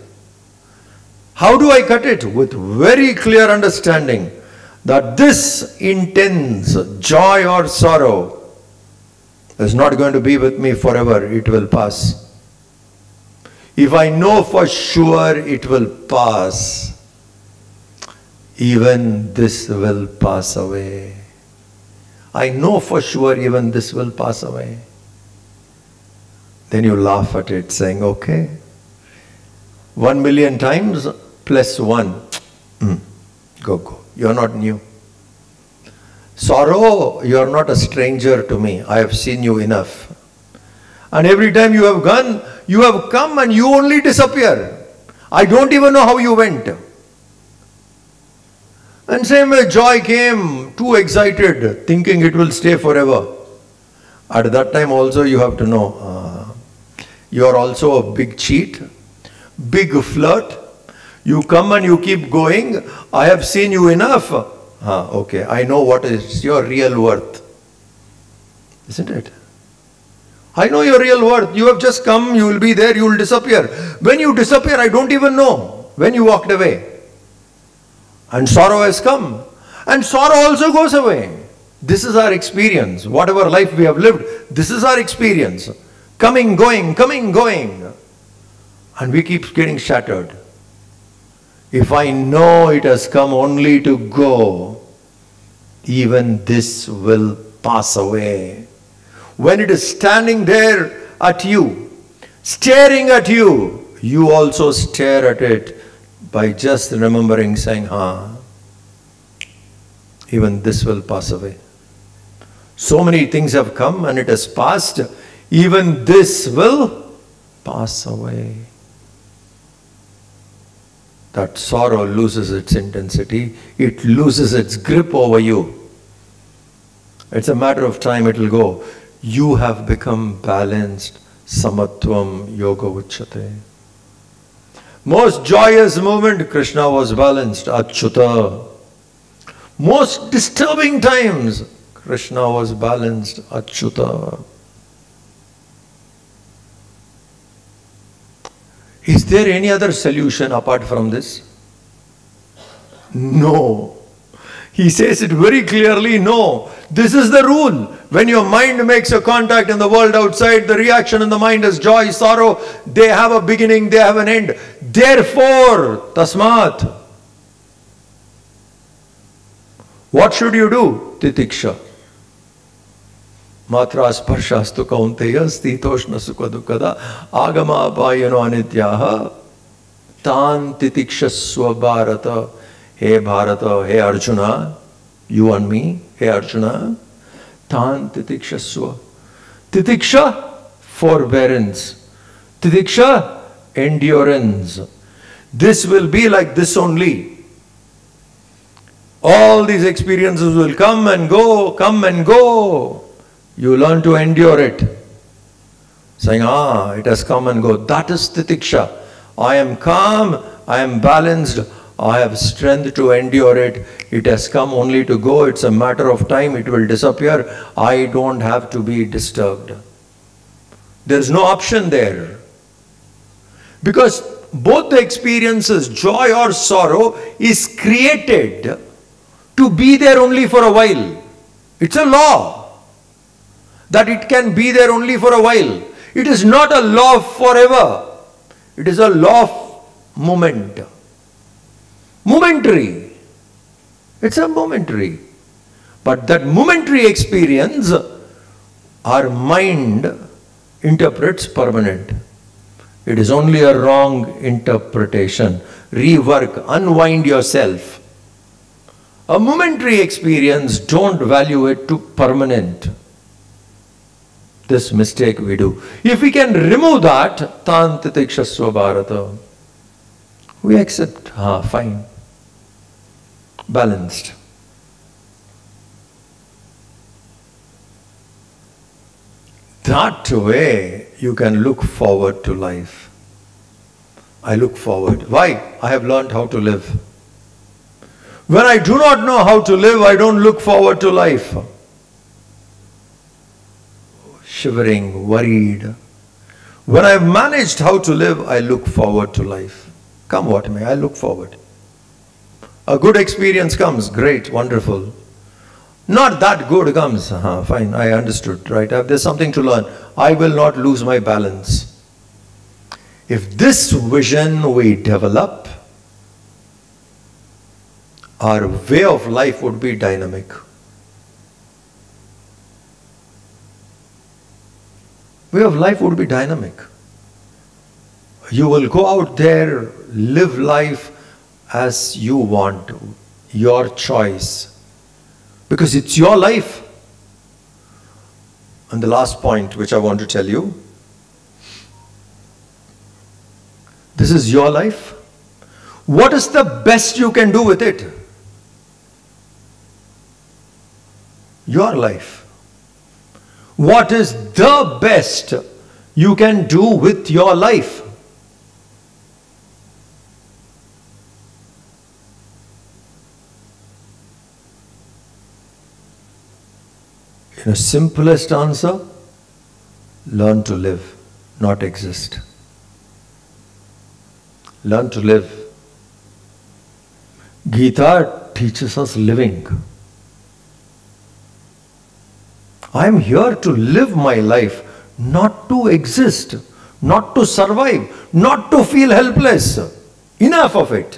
How do I cut it? With very clear understanding that this intense joy or sorrow is not going to be with me forever. It will pass. If I know for sure it will pass, even this will pass away. I know for sure even this will pass away. Then you laugh at it saying, okay, 1 million times plus 1. Go. You're not new. Sorrow, you're not a stranger to me. I have seen you enough. And every time you have gone, you have come and you only disappear. I don't even know how you went. And same way joy came, too excited, thinking it will stay forever. At that time also you have to know, you are also a big cheat, big flirt. You come and you keep going. I have seen you enough. Okay, I know what is your real worth. Isn't it? I know your real worth. You have just come, you will be there, you will disappear. When you disappear, I don't even know when you walked away. And sorrow has come. And sorrow also goes away. This is our experience. Whatever life we have lived, this is our experience. Coming, going, coming, going. And we keep getting shattered. If I know it has come only to go, even this will pass away. When it is standing there at you, staring at you, you also stare at it by just remembering, saying, even this will pass away. So many things have come and it has passed. Even this will pass away. That sorrow loses its intensity. It loses its grip over you. It's a matter of time it will go. You have become balanced. Samatvam yoga uchyate. Most joyous moment, Krishna was balanced. Achyuta. Most disturbing times, Krishna was balanced. Achyuta. Is there any other solution apart from this? No. He says it very clearly, no. This is the rule. When your mind makes a contact in the world outside, the reaction in the mind is joy, sorrow. They have a beginning, they have an end. Therefore, tasmat. What should you do? Titiksha. Matra sparshaastu kaunteya stitoshna sukha dukkada agama apayano anityaha tan titikshasva bharata. Hey Bharata, hey Arjuna, you and me, hey Arjuna, tan titikshasva. Titiksha, forbearance. Titiksha, endurance. This will be like this only. All these experiences will come and go, come and go. You learn to endure it. Saying, it has come and go. That is titiksha. I am calm, I am balanced, I have strength to endure it. It has come only to go. It's a matter of time. It will disappear. I don't have to be disturbed. There is no option there. Because both the experiences, joy or sorrow, is created to be there only for a while. It's a law that it can be there only for a while. It is not a law of forever. It is a law of moment. Momentary. It's a momentary. But that momentary experience, our mind interprets permanent. It is only a wrong interpretation. Rework, unwind yourself. A momentary experience, don't value it to permanent. This mistake we do. If we can remove that, tan titikshasva bharata, we accept, fine. Balanced. That way you can look forward to life. I look forward. Why? I have learned how to live. When I do not know how to live, I don't look forward to life. Shivering, worried. When I have managed how to live, I look forward to life. Come what may, I look forward. A good experience comes, great, wonderful. Not that good comes, fine, I understood, right? There's something to learn. I will not lose my balance. If this vision we develop, our way of life would be dynamic. Way of life would be dynamic. You will go out there, live life as you want, your choice. Because it's your life. And the last point which I want to tell you, this is your life. What is the best you can do with it? Your life. What is the best you can do with your life? In a simplest answer, learn to live, not exist. Learn to live. Geeta teaches us living. I am here to live my life, not to exist, not to survive, not to feel helpless. Enough of it.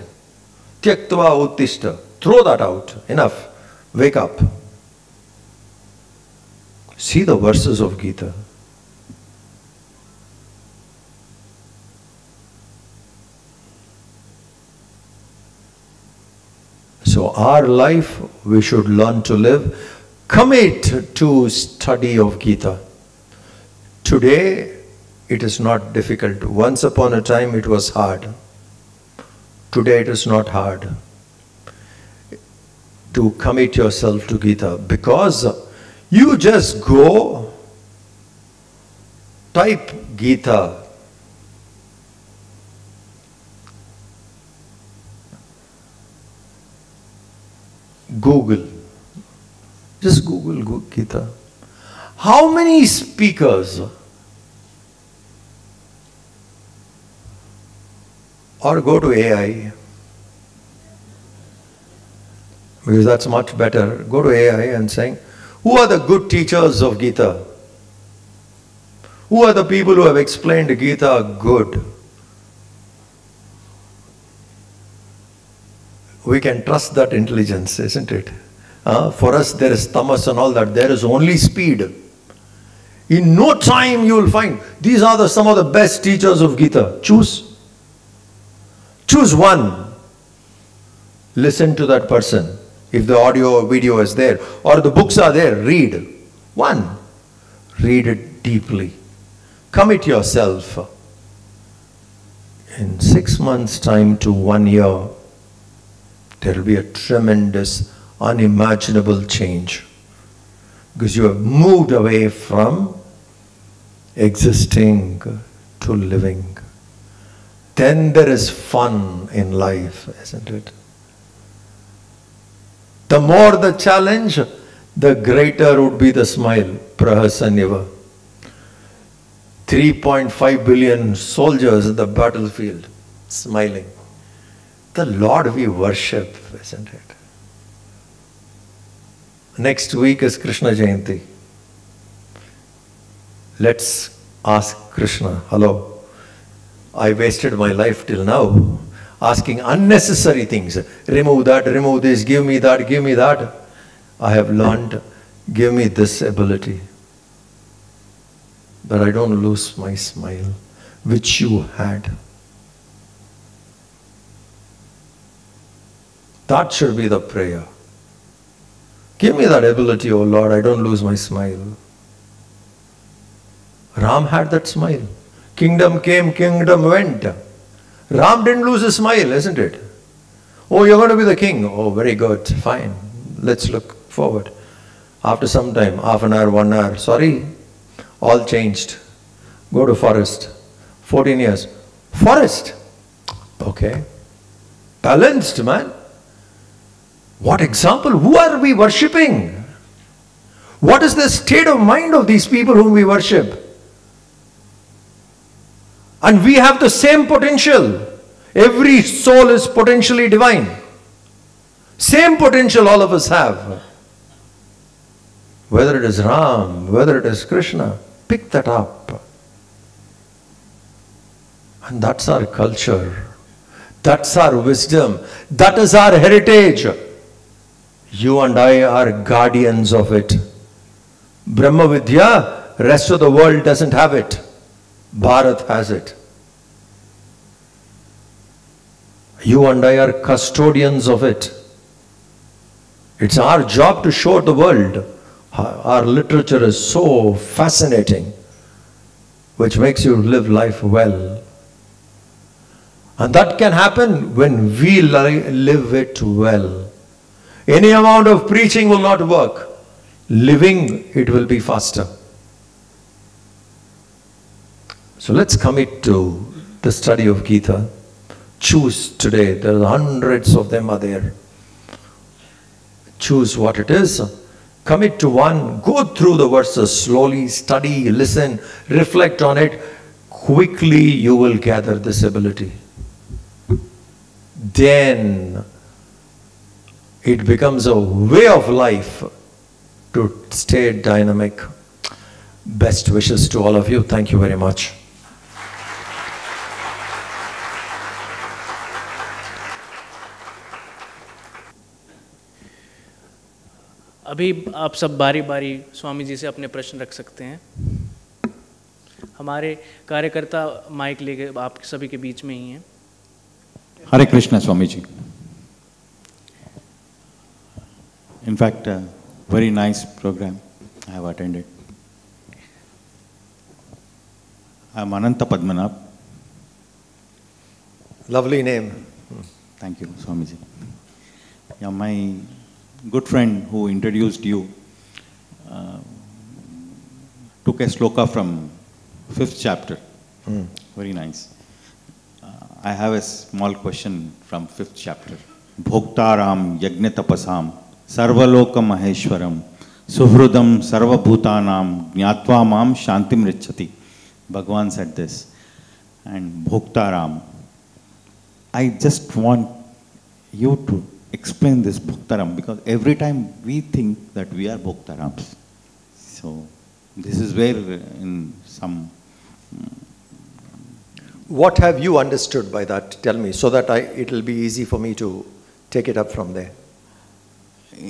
Tyaktva uttishta. Throw that out. Enough. Wake up. See the verses of Geeta. So our life, we should learn to live. Commit to study of Geeta. Today, it is not difficult. Once upon a time, it was hard. Today, it is not hard to commit yourself to Geeta, because You just go, type Geeta. Google. Just Google Geeta. How many speakers or go to AI? Because that's much better. Go to AI and saying, who are the good teachers of Geeta? Who are the people who have explained Geeta good? We can trust that intelligence, isn't it? For us there is tamas and all that. There is only speed. In no time you will find, these are some of the best teachers of Geeta. Choose. Choose one. Listen to that person. If the audio or video is there, or the books are there, read. One. Read it deeply. Commit yourself. In 6 months' time to 1 year, there will be a tremendous, unimaginable change. Because you have moved away from existing to living. Then there is fun in life, isn't it? The more the challenge, the greater would be the smile. Prahasanyava. 3.5 billion soldiers in the battlefield, smiling. The Lord we worship, isn't it? Next week is Krishna Jayanti. Let's ask Krishna, hello, I wasted my life till now asking unnecessary things. Remove that, remove this, give me that, give me that. I have learned, give me this ability. That I don't lose my smile, which you had. That should be the prayer. Give me that ability, O Lord, I don't lose my smile. Ram had that smile. Kingdom came, kingdom went. Ram didn't lose his smile, isn't it? Oh, you're going to be the king. Oh, very good, fine. Let's look forward. After some time, half an hour, 1 hour, sorry, all changed. Go to forest. 14 years. Forest. Okay. Balanced, man. What example? Who are we worshipping? What is the state of mind of these people whom we worship? And we have the same potential. Every soul is potentially divine. Same potential all of us have. Whether it is Ram, whether it is Krishna, pick that up. And that's our culture. That's our wisdom. That is our heritage. You and I are guardians of it. Brahma Vidya, rest of the world doesn't have it. Bharat has it. You and I are custodians of it. It's our job to show the world. Our literature is so fascinating, which makes you live life well. And that can happen when we live it well. Any amount of preaching will not work. Living, it will be faster. So let's commit to the study of Geeta. Choose today. There are hundreds of them are there. Choose what it is. Commit to one. Go through the verses slowly. Study, listen, reflect on it. Quickly you will gather this ability. Then it becomes a way of life to stay dynamic. Best wishes to all of you. Thank you very much. अभी आप सब बारी बारी स्वामी जी से अपने प्रश्न रख सकते हैं। हमारे कार्यकर्ता माइक लेके आप सभी के बीच में ही हैं। Hare Krishna, Swamiji. In fact, a very nice program I have attended. I am Ananta Padmanabh. Lovely name. Thank you, Swamiji. Yeah, my good friend who introduced you took a sloka from 5th chapter. Very nice. I have a small question from 5th chapter. Bhoktaram Yagnatapasam Sarvaloka Maheshwaram Suhrudam Sarvabhutanam Jnatva Mam Shantim Richati. Bhagwan said this. And Bhoktaram. I just want you to explain this Bhoktaram, because every time we think that we are Bhoktarams. So this is where in some... What have you understood by that? Tell me, so that it will be easy for me to take it up from there.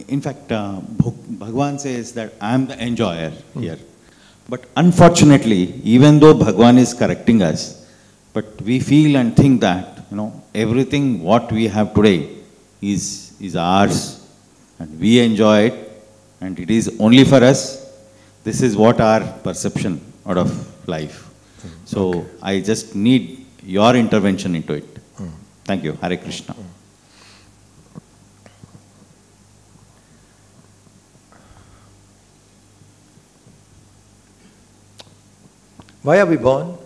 In fact, Bhagwan says that I am the enjoyer here. But unfortunately, even though Bhagwan is correcting us, but we feel and think that, everything what we have today is ours, and we enjoy it, and it is only for us. This is what our perception out of life. So I just need your intervention into it. Thank you. Hare Krishna. Why are we born?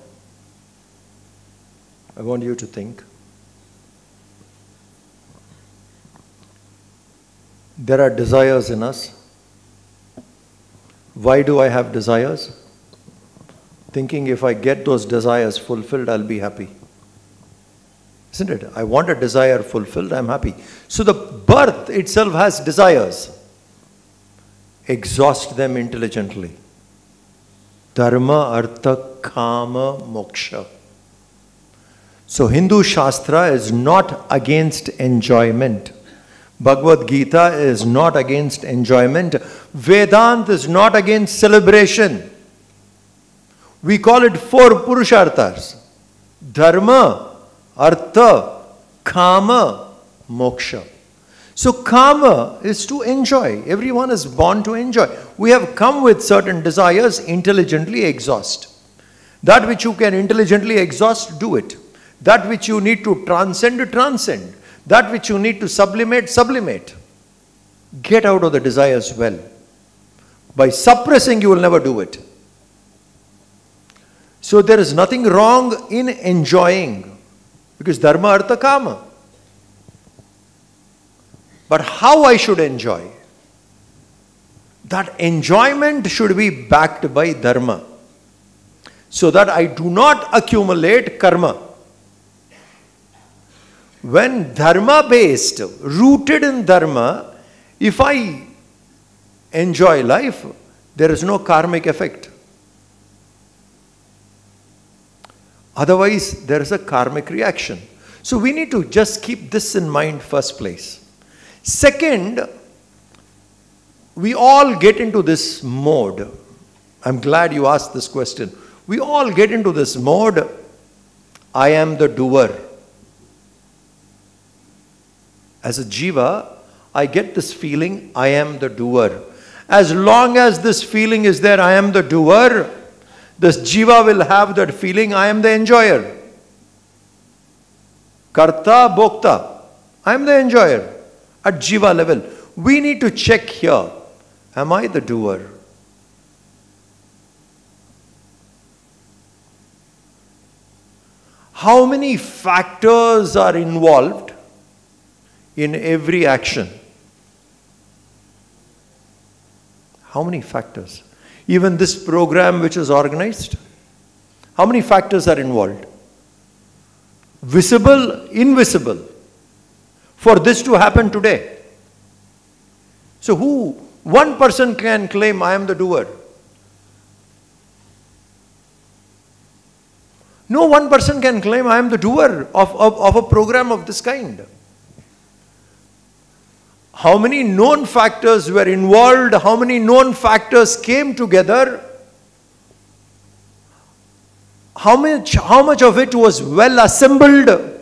I want you to think. There are desires in us. Why do I have desires? Thinking if I get those desires fulfilled, I'll be happy. Isn't it? I want a desire fulfilled, I'm happy. So the birth itself has desires. Exhaust them intelligently. Dharma, artha, kama, moksha. So Hindu Shastra is not against enjoyment. Bhagwad Geeta is not against enjoyment. Vedanta is not against celebration. We call it 4 Purusharthas. Dharma, Artha, Kama, Moksha. So Kama is to enjoy. Everyone is born to enjoy. We have come with certain desires, intelligently exhaust. That which you can intelligently exhaust, do it. That which you need to transcend, transcend. That which you need to sublimate, sublimate. Get out of the desires well. By suppressing, you will never do it. So there is nothing wrong in enjoying, because dharma, artha, kama. But how I should enjoy? That enjoyment should be backed by dharma, so that I do not accumulate karma. When dharma based, rooted in dharma, if I enjoy life, there is no karmic effect. Otherwise, there is a karmic reaction. So we need to just keep this in mind first place. Second, we all get into this mode. I'm glad you asked this question. We all get into this mode. I am the doer. As a jiva, I get this feeling, I am the doer. As long as this feeling is there, I am the doer, this jiva will have that feeling, I am the enjoyer. Karta, bhokta, I am the enjoyer. At jiva level, we need to check here, am I the doer? How many factors are involved in every action? How many factors? Even this program which is organized, how many factors are involved? Visible, invisible. For this to happen today. So one person can claim, I am the doer. No one person can claim, I am the doer of a program of this kind. How many known factors were involved? How many known factors came together? How much of it was well assembled?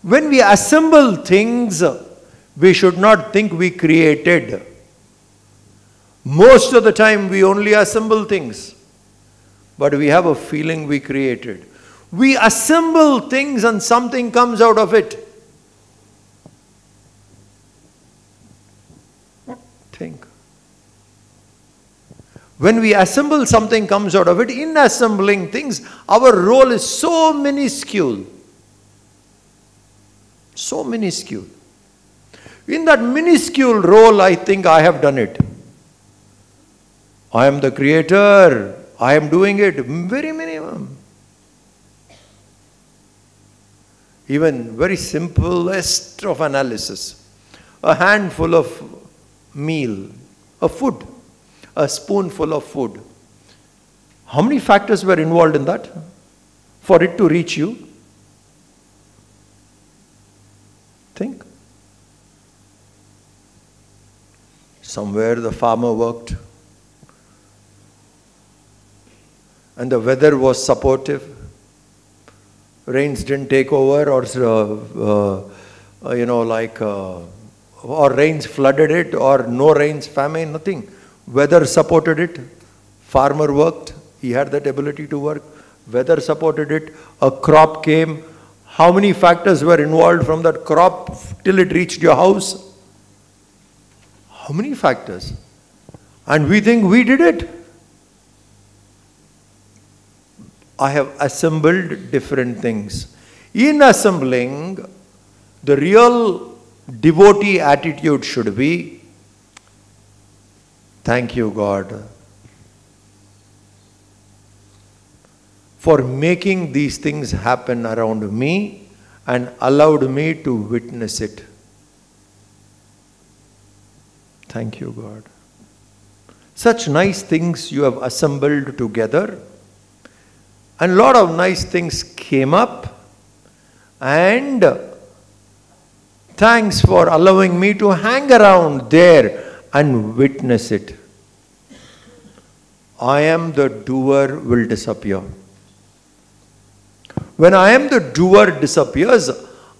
When we assemble things, we should not think we created. Most of the time we only assemble things, but we have a feeling we created. We assemble things and something comes out of it. Think. When we assemble, something comes out of it. In assembling things, our role is so minuscule. So minuscule. In that minuscule role, I think I have done it. I am the creator. I am doing it. Very minimum. Even very simplest of analysis. A handful of meal, a food, a spoonful of food. How many factors were involved in that for it to reach you? Think. Somewhere the farmer worked and the weather was supportive. Rains didn't take over, or rains flooded it, or no rains, famine, nothing. Weather supported it. Farmer worked. He had that ability to work. Weather supported it. A crop came. How many factors were involved from that crop till it reached your house? How many factors? And we think we did it. I have assembled different things. In assembling, the real devotee attitude should be, thank you, God, for making these things happen around me and allowed me to witness it. Thank you, God. Such nice things you have assembled together, and a lot of nice things came up, and thanks for allowing me to hang around there and witness it. I am the doer will disappear. When I am the doer disappears,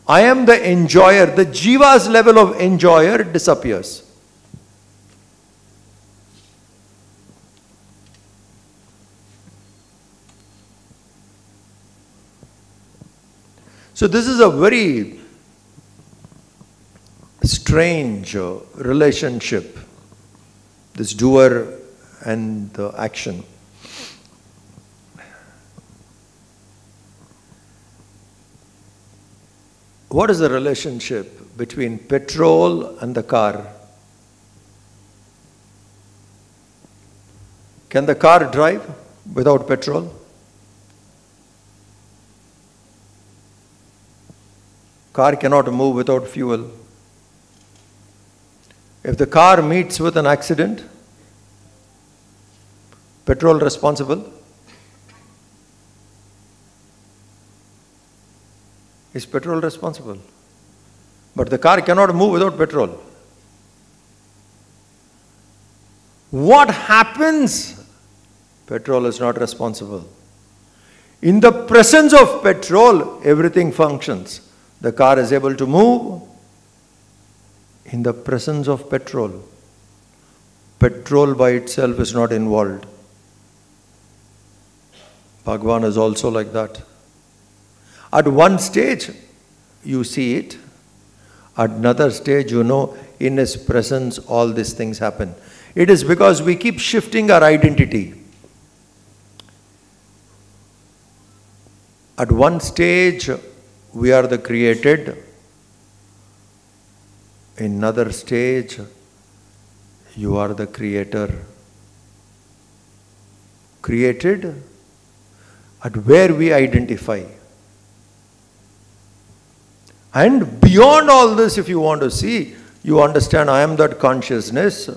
I am the enjoyer. The jiva's level of enjoyer disappears. So this is a very strange relationship, this doer and the action. What is the relationship between petrol and the car? Can the car drive without petrol? Car cannot move without fuel. If the car meets with an accident, petrol responsible? Is petrol responsible? But the car cannot move without petrol. What happens? Petrol is not responsible. In the presence of petrol, everything functions. The car is able to move. In the presence of petrol, petrol by itself is not involved. Bhagwan is also like that. At one stage, you see it. At another stage, you know, in His presence, all these things happen. It is because we keep shifting our identity. At one stage, we are the created. In another stage, you are the creator. Created at where we identify. And beyond all this, if you want to see, you understand I am that consciousness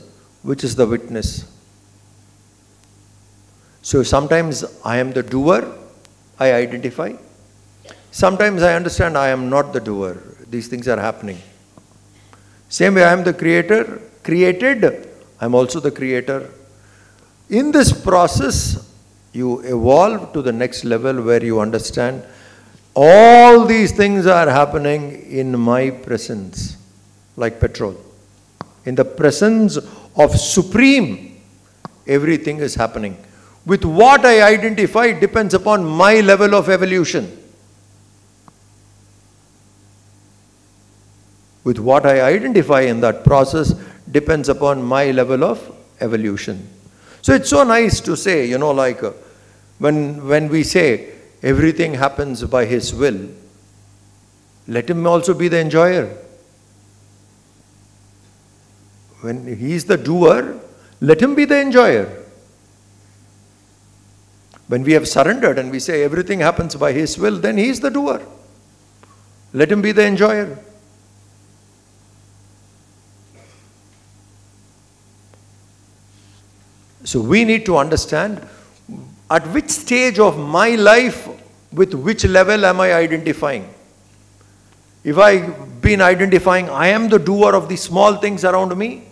which is the witness. So sometimes I am the doer, I identify. Sometimes I understand I am not the doer. These things are happening. Same way I am the creator, created, I am also the creator. In this process, you evolve to the next level where you understand all these things are happening in my presence, like petrol. In the presence of Supreme, everything is happening. With what I identify depends upon my level of evolution. With what I identify in that process depends upon my level of evolution. So it's so nice to say, like when we say everything happens by His will, let Him also be the enjoyer. When He is the doer, let Him be the enjoyer. When we have surrendered and we say everything happens by His will, then He is the doer. Let Him be the enjoyer. So we need to understand at which stage of my life, with which level am I identifying. If I've been identifying, I am the doer of the small things around me,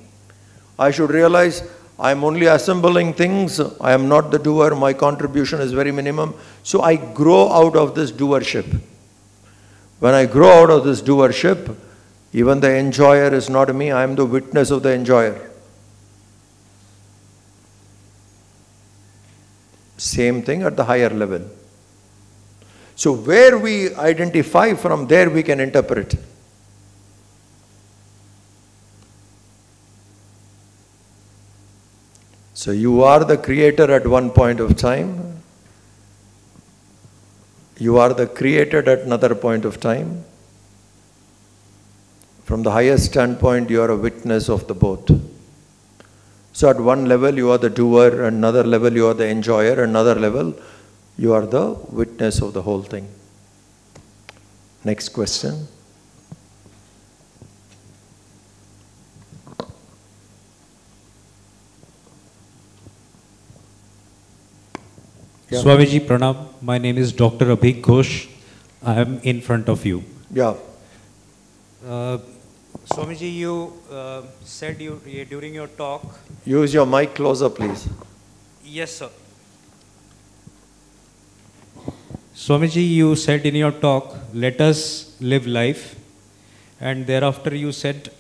I should realize I am only assembling things, I am not the doer, my contribution is very minimum. So I grow out of this doership. When I grow out of this doership, even the enjoyer is not me, I am the witness of the enjoyer. Same thing at the higher level. So where we identify, from there we can interpret. So you are the creator at one point of time. You are the created at another point of time. From the highest standpoint, you are a witness of the both. So at one level you are the doer, another level you are the enjoyer, another level you are the witness of the whole thing. Next question. Yeah. Swamiji Pranam, my name is Dr. Abhik Ghosh. I am in front of you. Yeah. Swamiji, you said during your talk. Use your mic closer, please. Yes, sir. Swamiji, you said in your talk, let us live life. And thereafter you said,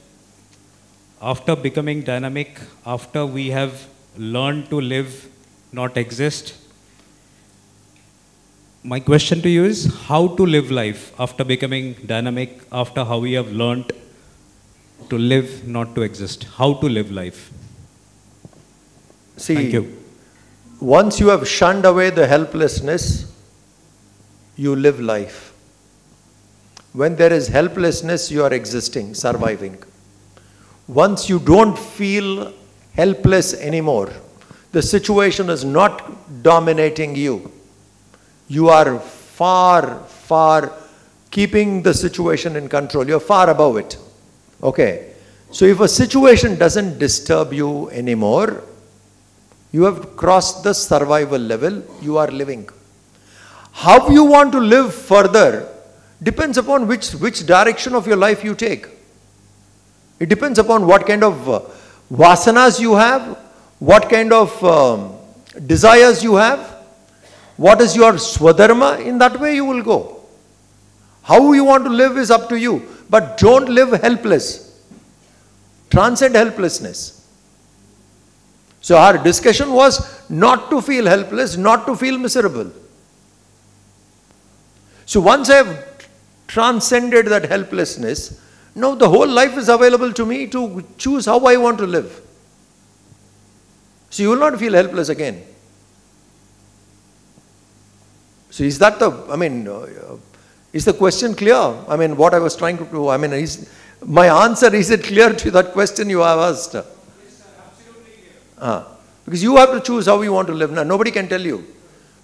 after becoming dynamic, after we have learned to live, not exist. My question to you is, how to live life after becoming dynamic, after how we have learned to live, not to exist? How to live life? See, thank you. Once you have shunned away the helplessness, you live life. When there is helplessness, you are existing, surviving. Once you don't feel helpless anymore, the situation is not dominating you. You are far keeping the situation in control. You are far above it. Okay. So if a situation doesn't disturb you anymore, you have crossed the survival level, you are living. How you want to live further depends upon which direction of your life you take. It depends upon what kind of vasanas you have, what kind of desires you have, what is your swadharma. In that way you will go. How you want to live is up to you. But don't live helpless. Transcend helplessness. So our discussion was not to feel helpless, not to feel miserable. So once I have transcended that helplessness, now the whole life is available to me to choose how I want to live. So you will not feel helpless again. So is that is the question clear? I mean, what I was trying to do, my answer, is it clear to that question you have asked? Yes, sir, absolutely clear. Because you have to choose how you want to live. Now, nobody can tell you.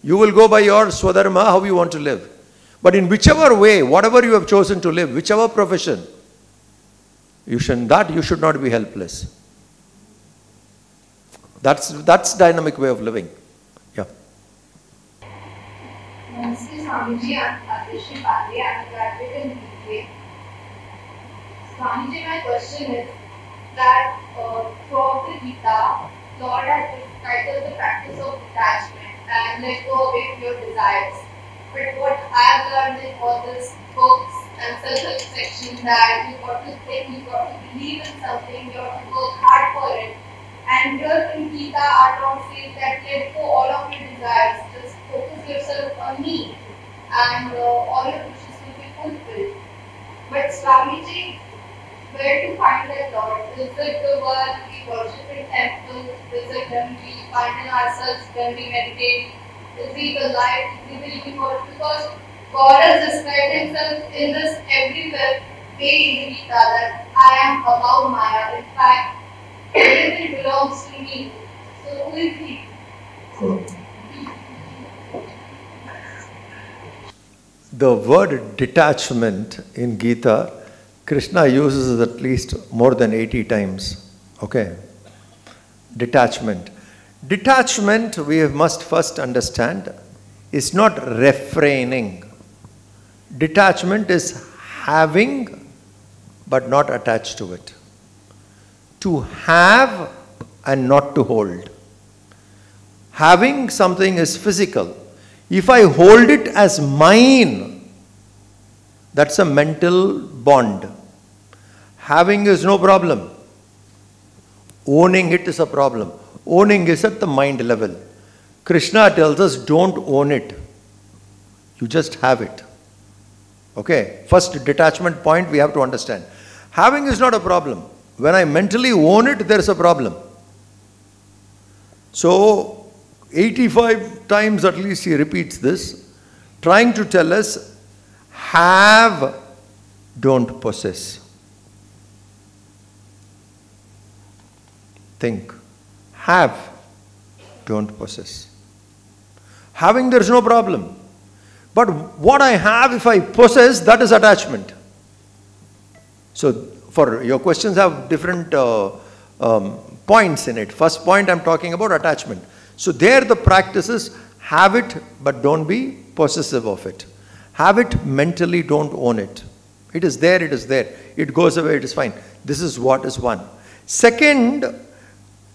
You will go by your swadharma, how you want to live. But in whichever way, whatever you have chosen to live, whichever profession, you should not be helpless. That's dynamic way of living. Yeah. Namaste Swamiji, I am Shefali Vaidya. I am a graduate in Mumbai. Swamiji, my question is that throughout the Geeta, Lord has titled the practice of detachment and let go away from your desires. But what I have learned in all these books and self-help section, that you got to think, you got to believe in something, you got to work hard for it. And here in Geeta, our Lord says that let go all of your desires, just focus yourself on me, and all your wishes will be fulfilled. But Swamiji, where to find that Lord? Is it the one we worship in temples, visit them, we find in ourselves when we meditate, is he the light, is he the universe? Because God has described himself in this everywhere way in the Gita that I am above Maya. In fact, everything belongs to me. So who is he? The word detachment in Gita, Krishna uses it at least more than 80 times. Okay? Detachment. Detachment, we must first understand, is not refraining. Detachment is having but not attached to it. To have and not to hold. Having something is physical. If I hold it as mine, that's a mental bond. Having is no problem. Owning it is a problem. Owning is at the mind level. Krishna tells us don't own it. You just have it. Okay, first detachment point we have to understand. Having is not a problem. When I mentally own it, there is a problem. So, 85 times at least he repeats this, trying to tell us, have, don't possess. Think. Have, don't possess. Having, there is no problem. But what I have, if I possess, that is attachment. So, for your questions have different points in it. First point I am talking about attachment. So there the practice is have it but don't be possessive of it. Have it mentally, don't own it. It is there, it is there. It goes away, it is fine. This is what is one. Second,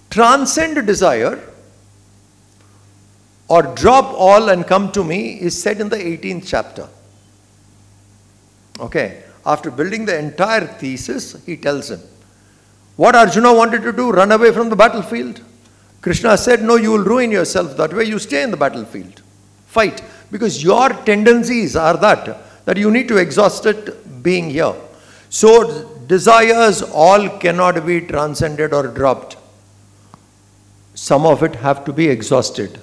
transcend desire or drop all and come to me is said in the 18th chapter. Okay. After building the entire thesis, he tells him. What Arjuna wanted to do, run away from the battlefield. Krishna said, no, you will ruin yourself. That way you stay in the battlefield. Fight. Because your tendencies are that you need to exhaust it being here. So desires all cannot be transcended or dropped. Some of it have to be exhausted.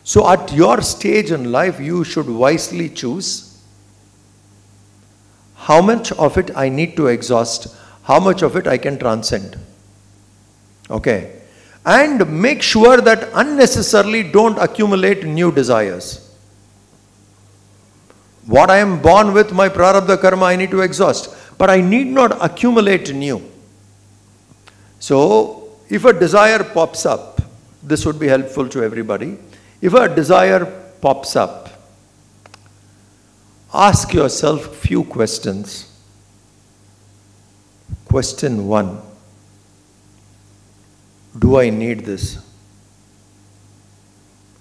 So at your stage in life, you should wisely choose how much of it I need to exhaust, how much of it I can transcend. Okay. And make sure that unnecessarily don't accumulate new desires. What I am born with, my prarabdha karma, I need to exhaust. But I need not accumulate new. So, if a desire pops up, this would be helpful to everybody. If a desire pops up, ask yourself few questions. Question 1. Do I need this?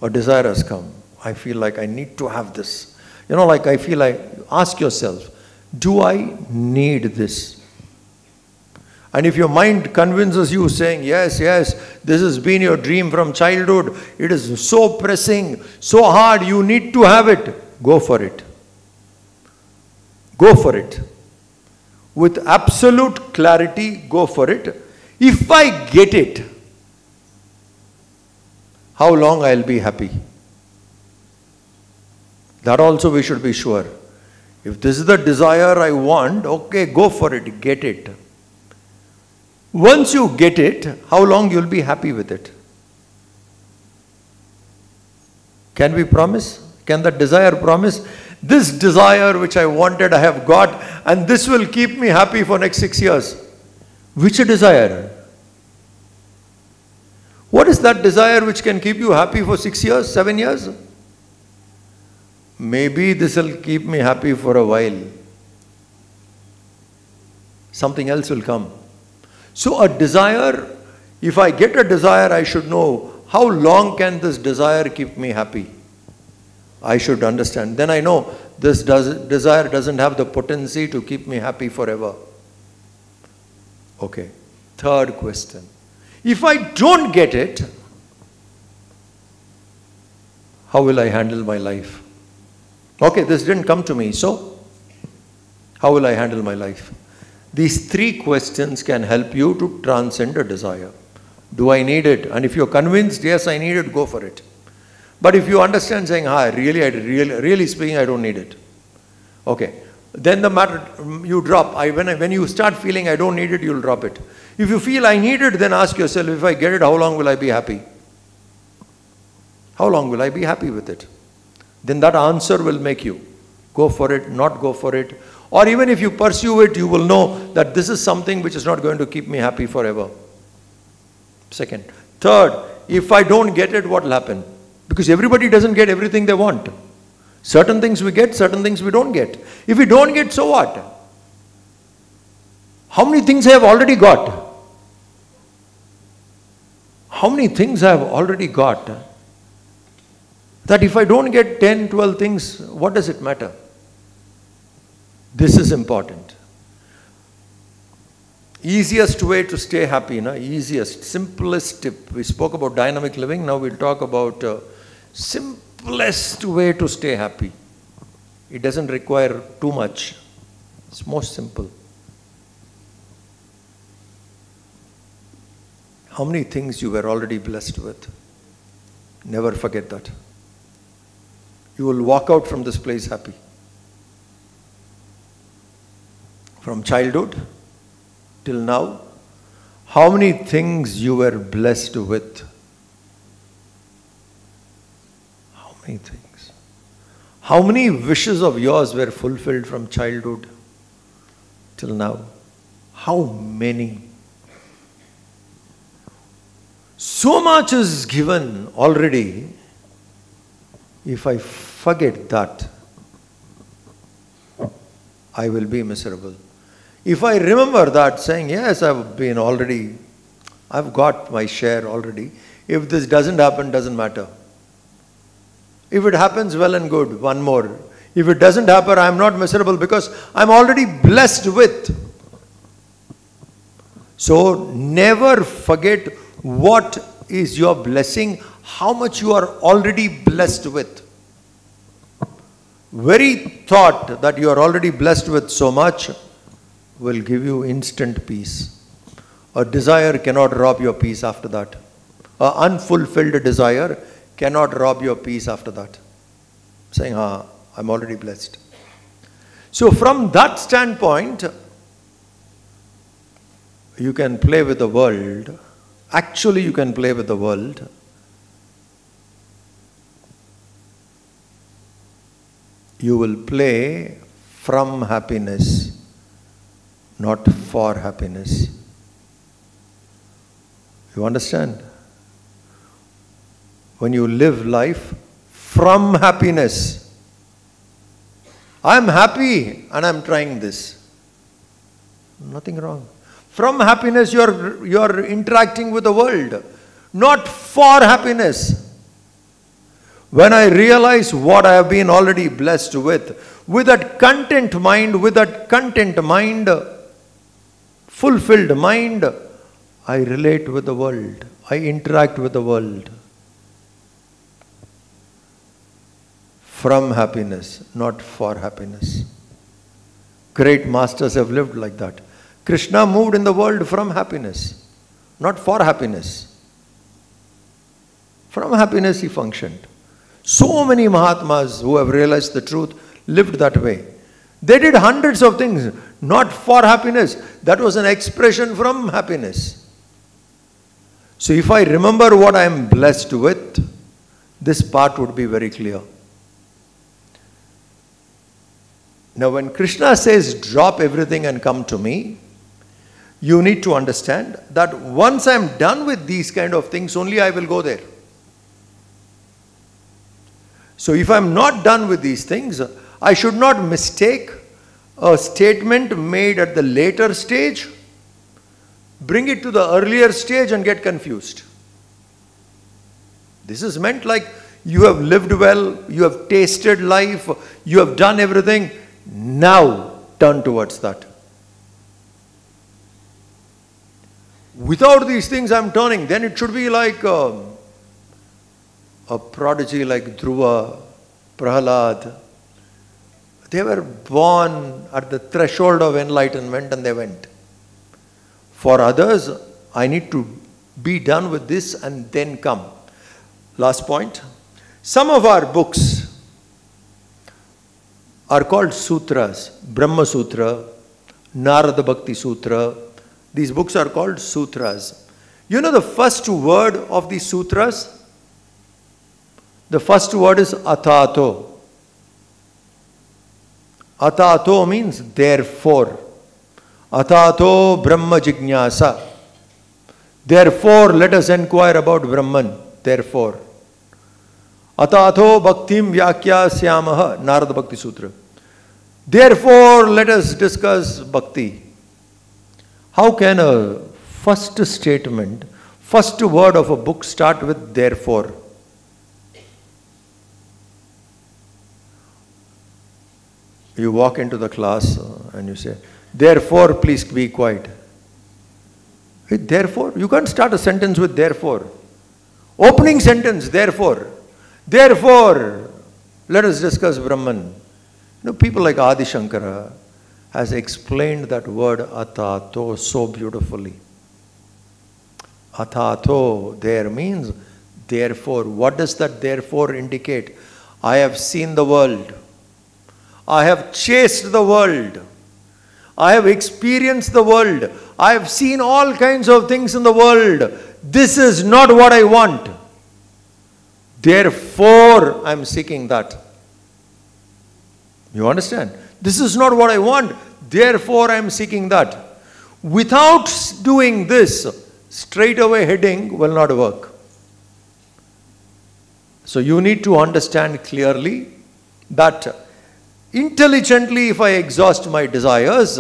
A desire has come. I feel like I need to have this. You know, like I feel like, ask yourself, do I need this? And if your mind convinces you saying, yes, yes, this has been your dream from childhood, it is so pressing, so hard, you need to have it, go for it. Go for it. With absolute clarity, go for it. If I get it, how long I'll be happy? That also we should be sure. If this is the desire I want, okay, go for it, get it. Once you get it, how long you'll be happy with it? Can we promise? Can that desire promise? This desire which I wanted, I have got, and this will keep me happy for next 6 years. Which desire? What is that desire which can keep you happy for 6 years, 7 years? Maybe this will keep me happy for a while. Something else will come. So a desire, if I get a desire, I should know how long can this desire keep me happy. I should understand. Then I know this desire doesn't have the potency to keep me happy forever. Okay. Third question. If I don't get it, how will I handle my life? Okay, this didn't come to me, so how will I handle my life? These 3 questions can help you to transcend a desire. Do I need it? And if you're convinced, yes, I need it, go for it. But if you understand saying, really speaking, I don't need it. Okay. Then the matter, you drop. When you start feeling I don't need it, you'll drop it. If you feel I need it, then ask yourself, if I get it, how long will I be happy? How long will I be happy with it? Then that answer will make you go for it, not go for it. Or even if you pursue it, you will know that this is something which is not going to keep me happy forever. Second. Third, if I don't get it, what will happen? Because everybody doesn't get everything they want. Certain things we get, certain things we don't get. If we don't get, so what? How many things I have already got? How many things I have already got? That if I don't get 10, 12 things, what does it matter? This is important. Easiest way to stay happy, easiest, simplest tip. We spoke about dynamic living, now we'll talk about simplest way to stay happy. It doesn't require too much. It's most simple. How many things you were already blessed with? Never forget that. You will walk out from this place happy. From childhood till now, how many things you were blessed with? How many things? How many wishes of yours were fulfilled from childhood till now? How many? So much is given already. If I forget that, I will be miserable. If I remember that, saying, yes, I've got my share already. If this doesn't happen, doesn't matter. If it happens, well and good, one more. If it doesn't happen, I'm not miserable because I'm already blessed with. So never forget what is your blessing, how much you are already blessed with. Very thought that you are already blessed with so much will give you instant peace. A desire cannot rob your peace after that. An unfulfilled desire cannot rob your peace after that. Saying, I'm already blessed. So from that standpoint, you can play with the world. Actually, you can play with the world. You will play from happiness, not for happiness. You understand? When you live life from happiness, I'm happy and I'm trying this. Nothing wrong. From happiness, you're interacting with the world, not for happiness. When I realize what I have been already blessed with that content mind, fulfilled mind, I relate with the world. I interact with the world. From happiness, not for happiness. Great masters have lived like that. Krishna moved in the world from happiness, not for happiness. From happiness he functioned. So many Mahatmas who have realized the truth lived that way. They did hundreds of things, not for happiness. That was an expression from happiness. So if I remember what I am blessed with, this part would be very clear. Now when Krishna says, drop everything and come to me, you need to understand that once I am done with these kind of things, only I will go there. So if I am not done with these things, I should not mistake a statement made at the later stage, bring it to the earlier stage and get confused. This is meant like you have lived well, you have tasted life, you have done everything. Now turn towards that. Without these things I am turning, then it should be like a prodigy like Dhruva, Prahalad. They were born at the threshold of enlightenment and they went. For others, I need to Be done with this and then come. Last point. Some of our books are called sutras. Brahma Sutra, Narada Bhakti Sutra. These books are called sutras. You know the first word of these sutras? The first word is atato. Atato means therefore. Atato Brahma Jignasa. Therefore, let us inquire about Brahman. Therefore. Atato Bhaktim Vyakyasyamaha. Narada Bhakti Sutra. Therefore, let us discuss bhakti. How can a first statement, first word of a book start with therefore? You walk into the class and you say, therefore, please be quiet. Hey, therefore? You can't start a sentence with therefore. Opening sentence, therefore. Therefore, let us discuss Brahman. You know, people like Adi Shankara has explained that word atato so beautifully. Atato, there means therefore. What does that therefore indicate? I have seen the world. I have chased the world. I have experienced the world. I have seen all kinds of things in the world. This is not what I want. Therefore, I am seeking that. You understand? This is not what I want. Therefore, I am seeking that. Without doing this, straight away heading will not work. So you need to understand clearly that intelligently, if I exhaust my desires,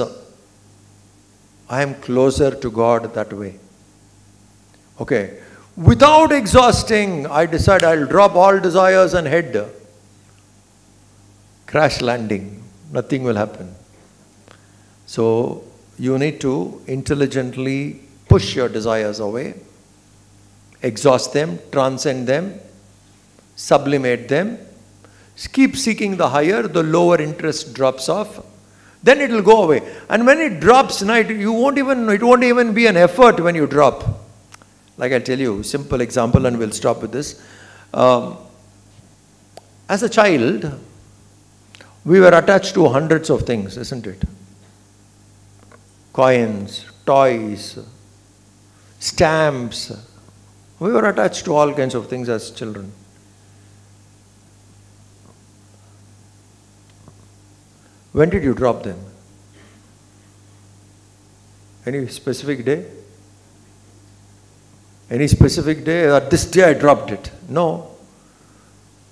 I am closer to God that way. Okay. Without exhausting, I decide I'll drop all desires and head. Crash landing. Nothing will happen. So, you need to intelligently push your desires away, exhaust them, transcend them, sublimate them. Keep seeking the higher, the lower interest drops off. Then it will go away. And when it drops, it won't even be an effort when you drop. Like I'll tell you, simple example and we'll stop with this. As a child, we were attached to hundreds of things, isn't it? Coins, toys, stamps. We were attached to all kinds of things as children. When did you drop them? Any specific day? Any specific day? This day I dropped it. No.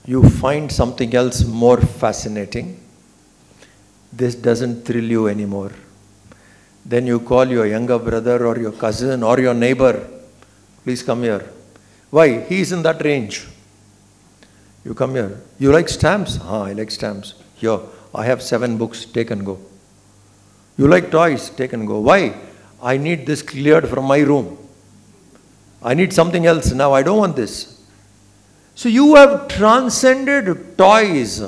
You find something else more fascinating. This doesn't thrill you anymore. Then you call your younger brother or your cousin or your neighbor. Please come here. Why? He's in that range. You come here. You like stamps? I like stamps. Here. I have 7 books, take and go. You like toys, take and go. Why? I need this cleared from my room. I need something else now, I don't want this. So you have transcended toys.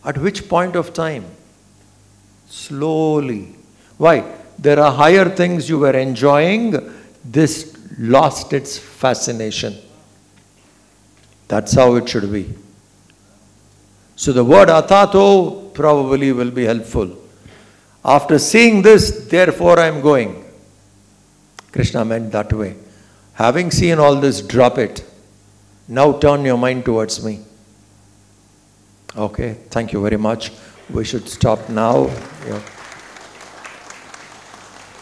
At which point of time? Slowly. Why? There are higher things you were enjoying. This lost its fascination. That's how it should be. So the word atato probably will be helpful. After seeing this, therefore I am going. Krishna meant that way. Having seen all this, drop it. Now turn your mind towards me. Okay, thank you very much. We should stop now. Yeah.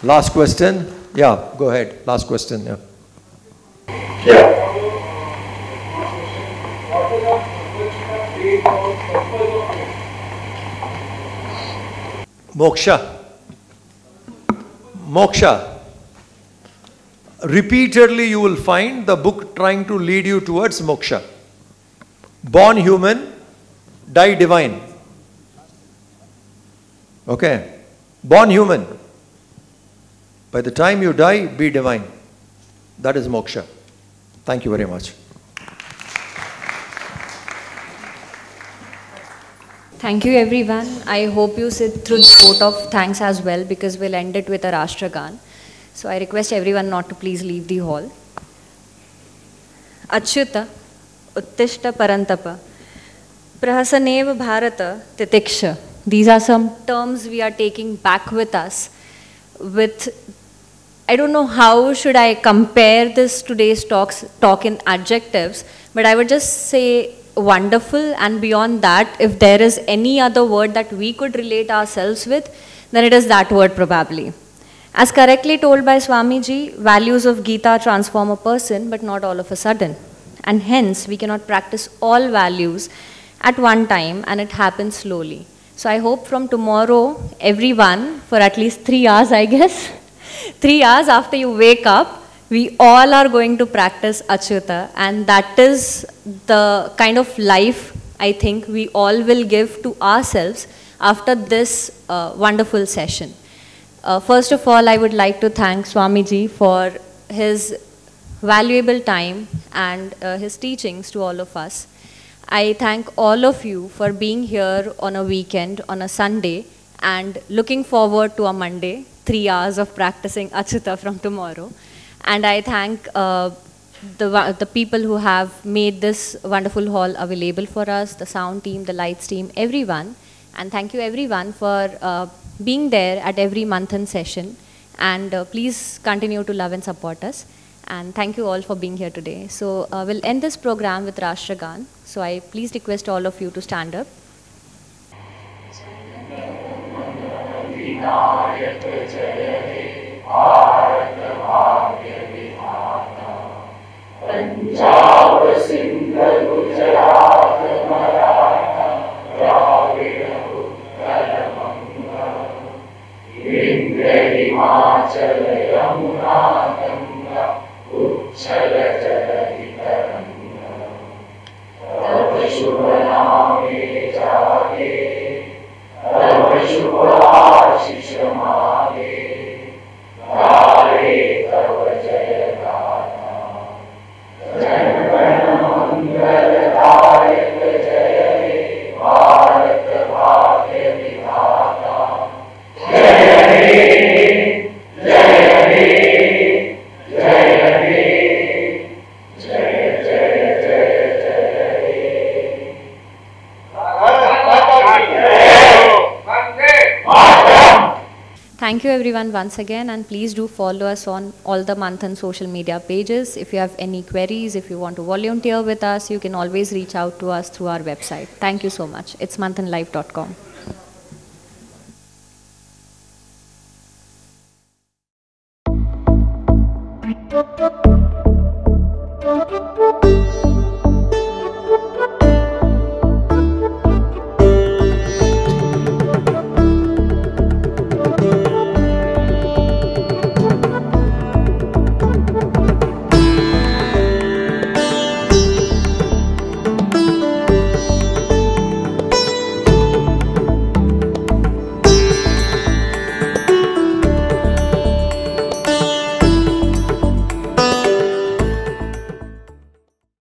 Last question? Yeah, go ahead. Last question. Yeah. Moksha. Moksha. Repeatedly you will find the book trying to lead you towards moksha. Born human, die divine. Okay. Born human. By the time you die, be divine. That is moksha. Thank you very much. Thank you everyone. I hope you sit through the vote of thanks as well, because we'll end it with a Rashtragan. So I request everyone not to please leave the hall. Achyuta, Uttishta Parantapa, Prahasaneva Bharata, Titiksha. These are some terms we are taking back with us. I don't know how should I compare this today's talk in adjectives, but I would just say wonderful, and beyond that, if there is any other word that we could relate ourselves with, then it is that word probably. As correctly told by Swamiji, values of Geeta transform a person, but not all of a sudden. And hence, we cannot practice all values at one time, and it happens slowly. So I hope from tomorrow, everyone, for at least 3 hours, I guess, 3 hours after you wake up, we all are going to practice Achyuta, and that is the kind of life I think we all will give to ourselves after this wonderful session. First of all, I would like to thank Swamiji for his valuable time and his teachings to all of us. I thank all of you for being here on a weekend, on a Sunday, and looking forward to a Monday, 3 hours of practicing Achyuta from tomorrow. And I thank the people who have made this wonderful hall available for us, the sound team, the lights team, everyone. And thank you everyone for being there at every Manthan session. And please continue to love and support us. And thank you all for being here today. So we'll end this program with Rashtragan. So I please request all of you to stand up. Punjab, Sindh, Gujarat, Maratha, Dravida, Uttara Banga, Indra, Himachal, Yamuna, Ganga, Uchala, Jala, Taranga, Tava Shubha Name Jage, Tava Shubha Ashish Mage, Gare Tava Jaya Gata. Thank you everyone once again, and please do follow us on all the Manthan social media pages. If you have any queries, if you want to volunteer with us, you can always reach out to us through our website. Thank you so much. It's manthanlife.com.